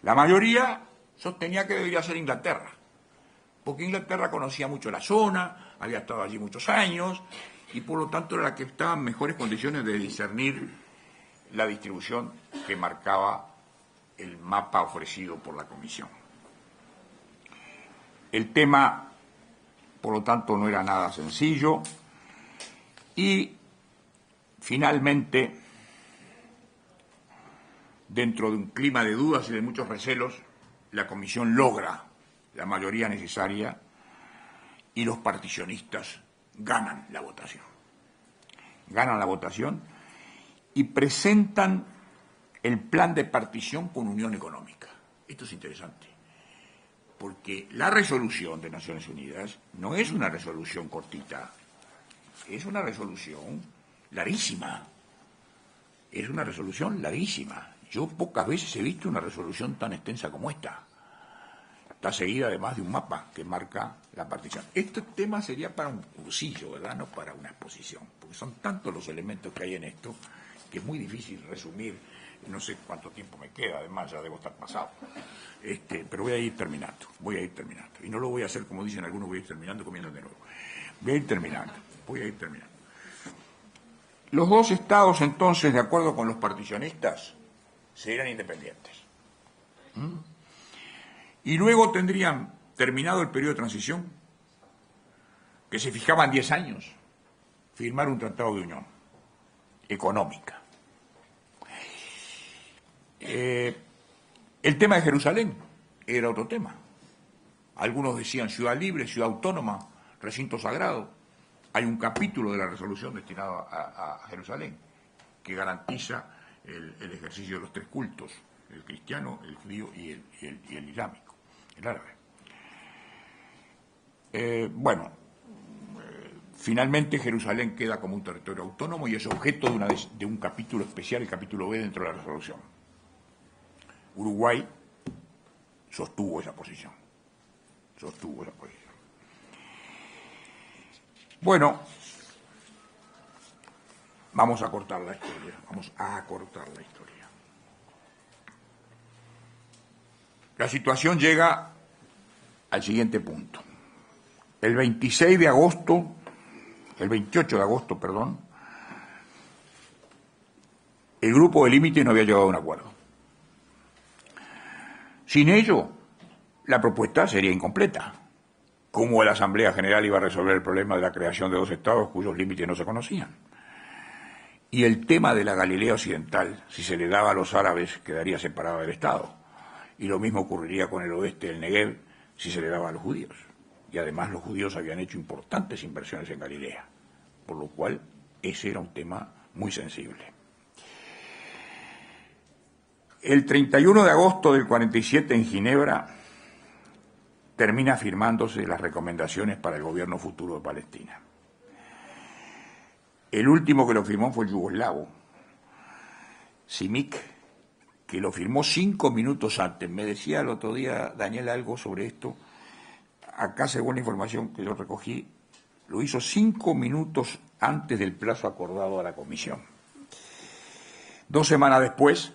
La mayoría sostenía que debería ser Inglaterra, porque Inglaterra conocía mucho la zona, había estado allí muchos años, y por lo tanto era la que estaba en mejores condiciones de discernir la distribución que marcaba el mapa ofrecido por la Comisión. El tema, por lo tanto, no era nada sencillo, y finalmente, dentro de un clima de dudas y de muchos recelos, la Comisión logra la mayoría necesaria y los particionistas ganan la votación. Ganan la votación y presentan el plan de partición con unión económica. Esto es interesante, porque la resolución de Naciones Unidas no es una resolución cortita, es una resolución larguísima. Es una resolución larguísima. Yo pocas veces he visto una resolución tan extensa como esta. Está seguida además de un mapa que marca la partición. Este tema sería para un cursillo, ¿verdad? No para una exposición, porque son tantos los elementos que hay en esto que es muy difícil resumir. No sé cuánto tiempo me queda, además ya debo estar pasado. Pero voy a ir terminando. Y no lo voy a hacer como dicen algunos, voy a ir terminando comiendo de nuevo. Voy a ir terminando. Los 2 estados, entonces, de acuerdo con los particionistas, serían independientes. Y luego tendrían terminado el periodo de transición, que se fijaba en 10 años, firmar un tratado de unión económica. El tema de Jerusalén era otro tema. Algunos decían ciudad libre, ciudad autónoma, recinto sagrado. Hay un capítulo de la resolución destinado a Jerusalén que garantiza el ejercicio de los tres cultos, el cristiano, el judío y el islámico, el árabe. Finalmente Jerusalén queda como un territorio autónomo y es objeto de un capítulo especial, el capítulo B dentro de la resolución. Uruguay sostuvo esa posición. Bueno, vamos a acortar la historia. La situación llega al siguiente punto. El 28 de agosto, el grupo de límite no había llegado a un acuerdo. Sin ello, la propuesta sería incompleta. ¿Cómo la Asamblea General iba a resolver el problema de la creación de dos estados cuyos límites no se conocían? Y el tema de la Galilea Occidental, si se le daba a los árabes, quedaría separado del Estado. Y lo mismo ocurriría con el oeste del Negev, si se le daba a los judíos. Y además los judíos habían hecho importantes inversiones en Galilea, por lo cual ese era un tema muy sensible. El 31 de agosto del 47 en Ginebra termina firmándose las recomendaciones para el gobierno futuro de Palestina. El último que lo firmó fue el yugoslavo, Simic, que lo firmó 5 minutos antes. Me decía el otro día Daniel algo sobre esto. Acá, según la información que yo recogí, lo hizo 5 minutos antes del plazo acordado a la comisión. 2 semanas después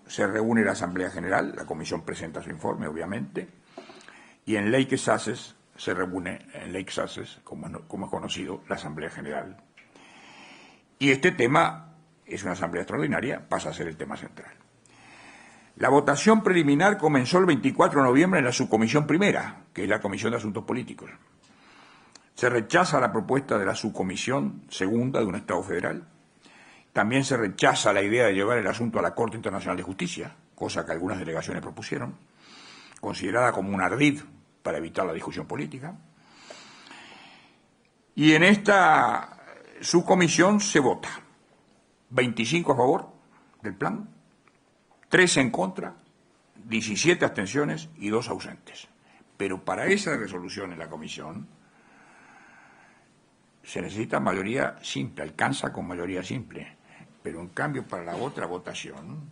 se reúne la Asamblea General, la comisión presenta su informe, obviamente, y en Lake Sasses se reúne, como es conocido, la Asamblea General. Y este tema es una asamblea extraordinaria, pasa a ser el tema central. La votación preliminar comenzó el 24 de noviembre en la subcomisión primera, que es la Comisión de Asuntos Políticos. Se rechaza la propuesta de la subcomisión segunda de un Estado federal. También se rechaza la idea de llevar el asunto a la Corte Internacional de Justicia, cosa que algunas delegaciones propusieron, considerada como un ardid para evitar la discusión política. Y en esta subcomisión se vota 25 a favor del plan, 13 en contra, 17 abstenciones y 2 ausentes. Pero para esa resolución en la comisión se necesita mayoría simple, alcanza con mayoría simple. Pero en cambio para la otra votación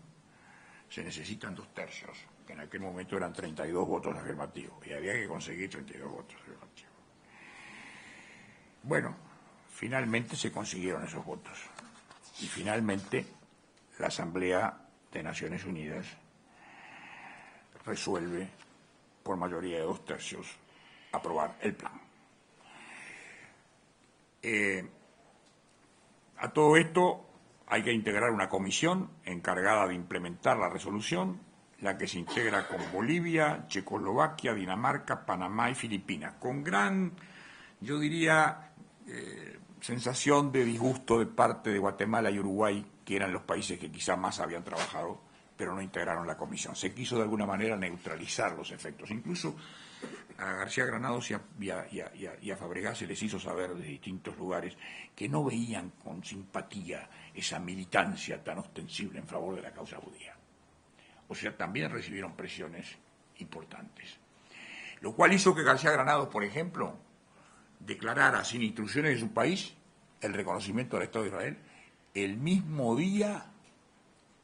se necesitan 2/3, que en aquel momento eran 32 votos afirmativos, y había que conseguir 32 votos afirmativos. Bueno, finalmente se consiguieron esos votos, y finalmente la Asamblea de Naciones Unidas resuelve por mayoría de 2/3 aprobar el plan. A todo esto hay que integrar una comisión encargada de implementar la resolución, la que se integra con Bolivia, Checoslovaquia, Dinamarca, Panamá y Filipinas, con gran, yo diría, sensación de disgusto de parte de Guatemala y Uruguay, que eran los países que quizá más habían trabajado, pero no integraron la comisión. Se quiso de alguna manera neutralizar los efectos. Incluso a García Granados y a Fabregat se les hizo saber de distintos lugares que no veían con simpatía esa militancia tan ostensible en favor de la causa judía. O sea, también recibieron presiones importantes. Lo cual hizo que García Granados, por ejemplo, declarara sin instrucciones de su país el reconocimiento del Estado de Israel el mismo día,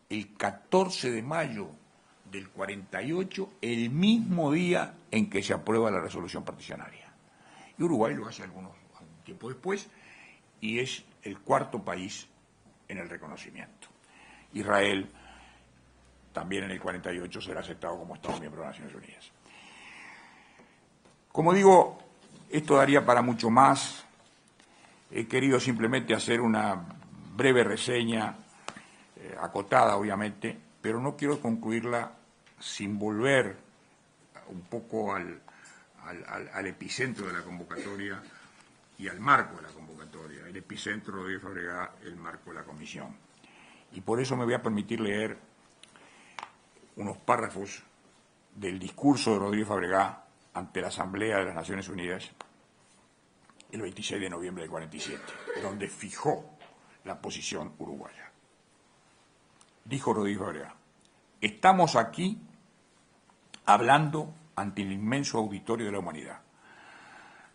el 14 de mayo del 48, el mismo día en que se aprueba la resolución particionaria. Y Uruguay lo hace algún tiempo después y es el 4º país en el reconocimiento. Israel también en el 48 será aceptado como Estado miembro de las Naciones Unidas. Como digo, esto daría para mucho más. He querido simplemente hacer una breve reseña, acotada obviamente, pero no quiero concluirla sin volver un poco al epicentro de la convocatoria y al marco de la convocatoria. El epicentro, Rodríguez Fabregá, el marco de la comisión. Y por eso me voy a permitir leer unos párrafos del discurso de Rodríguez Fabregá ante la Asamblea de las Naciones Unidas el 26 de noviembre del 47, donde fijó la posición uruguaya. Dijo Rodríguez Fabregá: estamos aquí hablando ante el inmenso auditorio de la humanidad.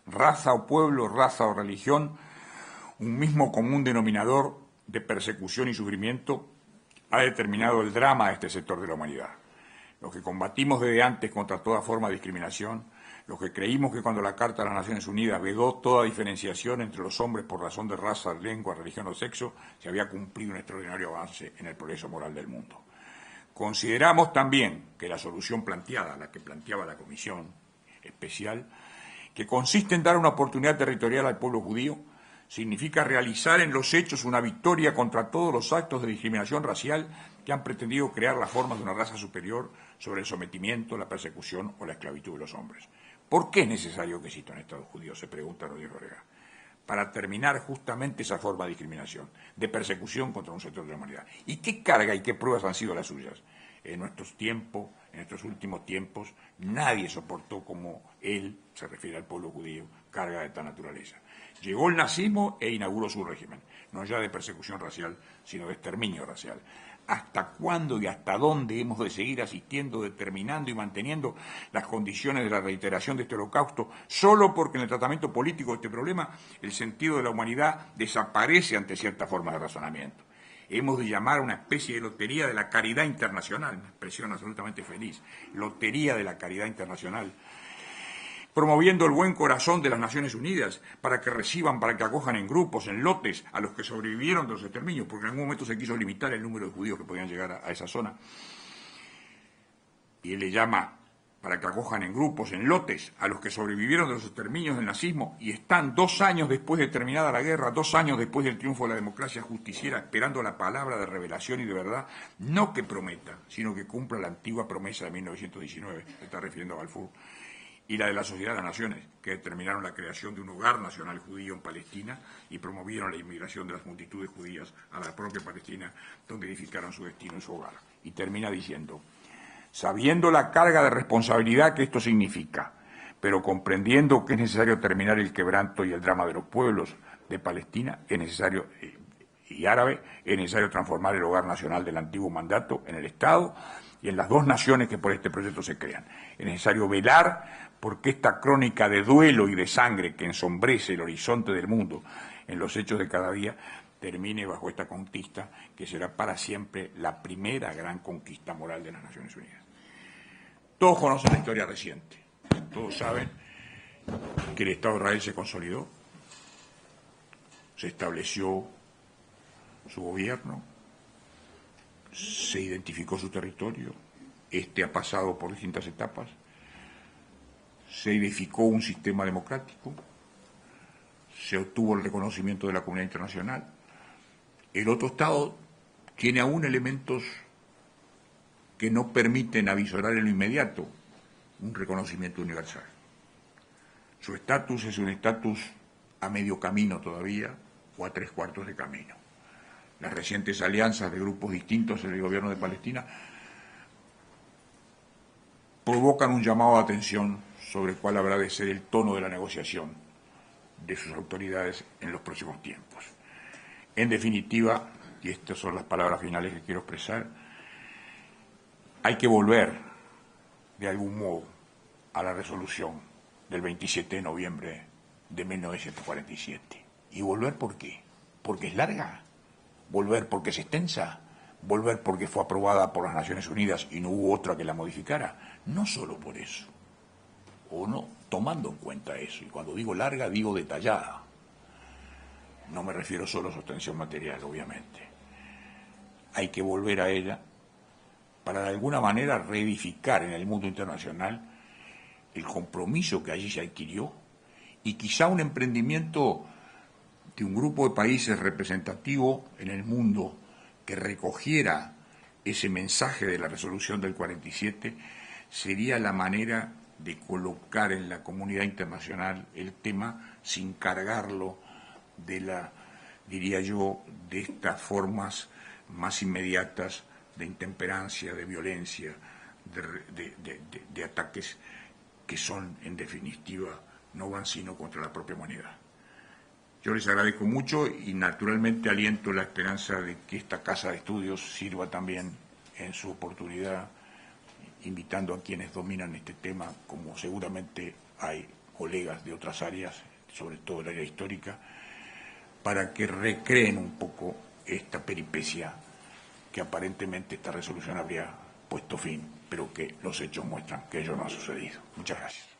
Raza o pueblo, raza o religión, un mismo común denominador de persecución y sufrimiento ha determinado el drama de este sector de la humanidad. Los que combatimos desde antes contra toda forma de discriminación, los que creímos que cuando la Carta de las Naciones Unidas vedó toda diferenciación entre los hombres por razón de raza, lengua, religión o sexo, se había cumplido un extraordinario avance en el progreso moral del mundo. Consideramos también que la solución planteada, la que planteaba la Comisión Especial, que consiste en dar una oportunidad territorial al pueblo judío, significa realizar en los hechos una victoria contra todos los actos de discriminación racial que han pretendido crear la forma de una raza superior sobre el sometimiento, la persecución o la esclavitud de los hombres. ¿Por qué es necesario que exista un Estado judío?, se pregunta Rodríguez Fabregá. Para terminar justamente esa forma de discriminación, de persecución contra un sector de la humanidad. ¿Y qué carga y qué pruebas han sido las suyas? En nuestros tiempos, en nuestros últimos tiempos, nadie soportó como él, se refiere al pueblo judío, carga de tal naturaleza. Llegó el nazismo e inauguró su régimen, no ya de persecución racial, sino de exterminio racial. ¿Hasta cuándo y hasta dónde hemos de seguir asistiendo, determinando y manteniendo las condiciones de la reiteración de este holocausto, solo porque en el tratamiento político de este problema el sentido de la humanidad desaparece ante cierta forma de razonamiento? Hemos de llamar a una especie de lotería de la caridad internacional, una expresión absolutamente feliz, lotería de la caridad internacional, promoviendo el buen corazón de las Naciones Unidas para que reciban, para que acojan en grupos, en lotes, a los que sobrevivieron de los exterminios, porque en algún momento se quiso limitar el número de judíos que podían llegar a esa zona. Y él le llama para que acojan en grupos, en lotes, a los que sobrevivieron de los exterminios del nazismo y están 2 años después de terminada la guerra, 2 años después del triunfo de la democracia justiciera, esperando la palabra de revelación y de verdad, no que prometa, sino que cumpla la antigua promesa de 1919, se está refiriendo a Balfour, y la de la Sociedad de las Naciones, que determinaron la creación de un hogar nacional judío en Palestina y promovieron la inmigración de las multitudes judías a la propia Palestina, donde edificaron su destino y su hogar. Y termina diciendo: sabiendo la carga de responsabilidad que esto significa, pero comprendiendo que es necesario terminar el quebranto y el drama de los pueblos de Palestina, es necesario, y árabe, es necesario transformar el hogar nacional del antiguo mandato en el Estado y en las 2 naciones que por este proyecto se crean. Es necesario velar porque esta crónica de duelo y de sangre que ensombrece el horizonte del mundo en los hechos de cada día termine bajo esta conquista que será para siempre la primera gran conquista moral de las Naciones Unidas. Todos conocen la historia reciente, todos saben que el Estado de Israel se consolidó, se estableció su gobierno, se identificó su territorio, este ha pasado por distintas etapas, se edificó un sistema democrático, se obtuvo el reconocimiento de la comunidad internacional. El otro Estado tiene aún elementos que no permiten avisorar en lo inmediato un reconocimiento universal. Su estatus es un estatus a medio camino todavía o a 3/4 de camino. Las recientes alianzas de grupos distintos en el gobierno de Palestina provocan un llamado de atención sobre cuál habrá de ser el tono de la negociación de sus autoridades en los próximos tiempos. En definitiva, y estas son las palabras finales que quiero expresar, hay que volver de algún modo a la resolución del 27 de noviembre de 1947. ¿Y volver por qué? ¿Porque es larga? ¿Volver porque es extensa? ¿Volver porque fue aprobada por las Naciones Unidas y no hubo otra que la modificara? No solo por eso, o no, tomando en cuenta eso, y cuando digo larga digo detallada, no me refiero solo a su extensión material, obviamente. Hay que volver a ella para de alguna manera reedificar en el mundo internacional el compromiso que allí se adquirió y quizá un emprendimiento de un grupo de países representativo en el mundo que recogiera ese mensaje de la resolución del 47 sería la manera de colocar en la comunidad internacional el tema sin cargarlo de la, diría yo, de estas formas más inmediatas de intemperancia, de violencia, de ataques que son, en definitiva, no van sino contra la propia humanidad. Yo les agradezco mucho y naturalmente aliento la esperanza de que esta casa de estudios sirva también en su oportunidad, invitando a quienes dominan este tema, como seguramente hay colegas de otras áreas, sobre todo el área histórica, para que recreen un poco esta peripecia que aparentemente esta resolución habría puesto fin, pero que los hechos muestran que ello no ha sucedido. Muchas gracias.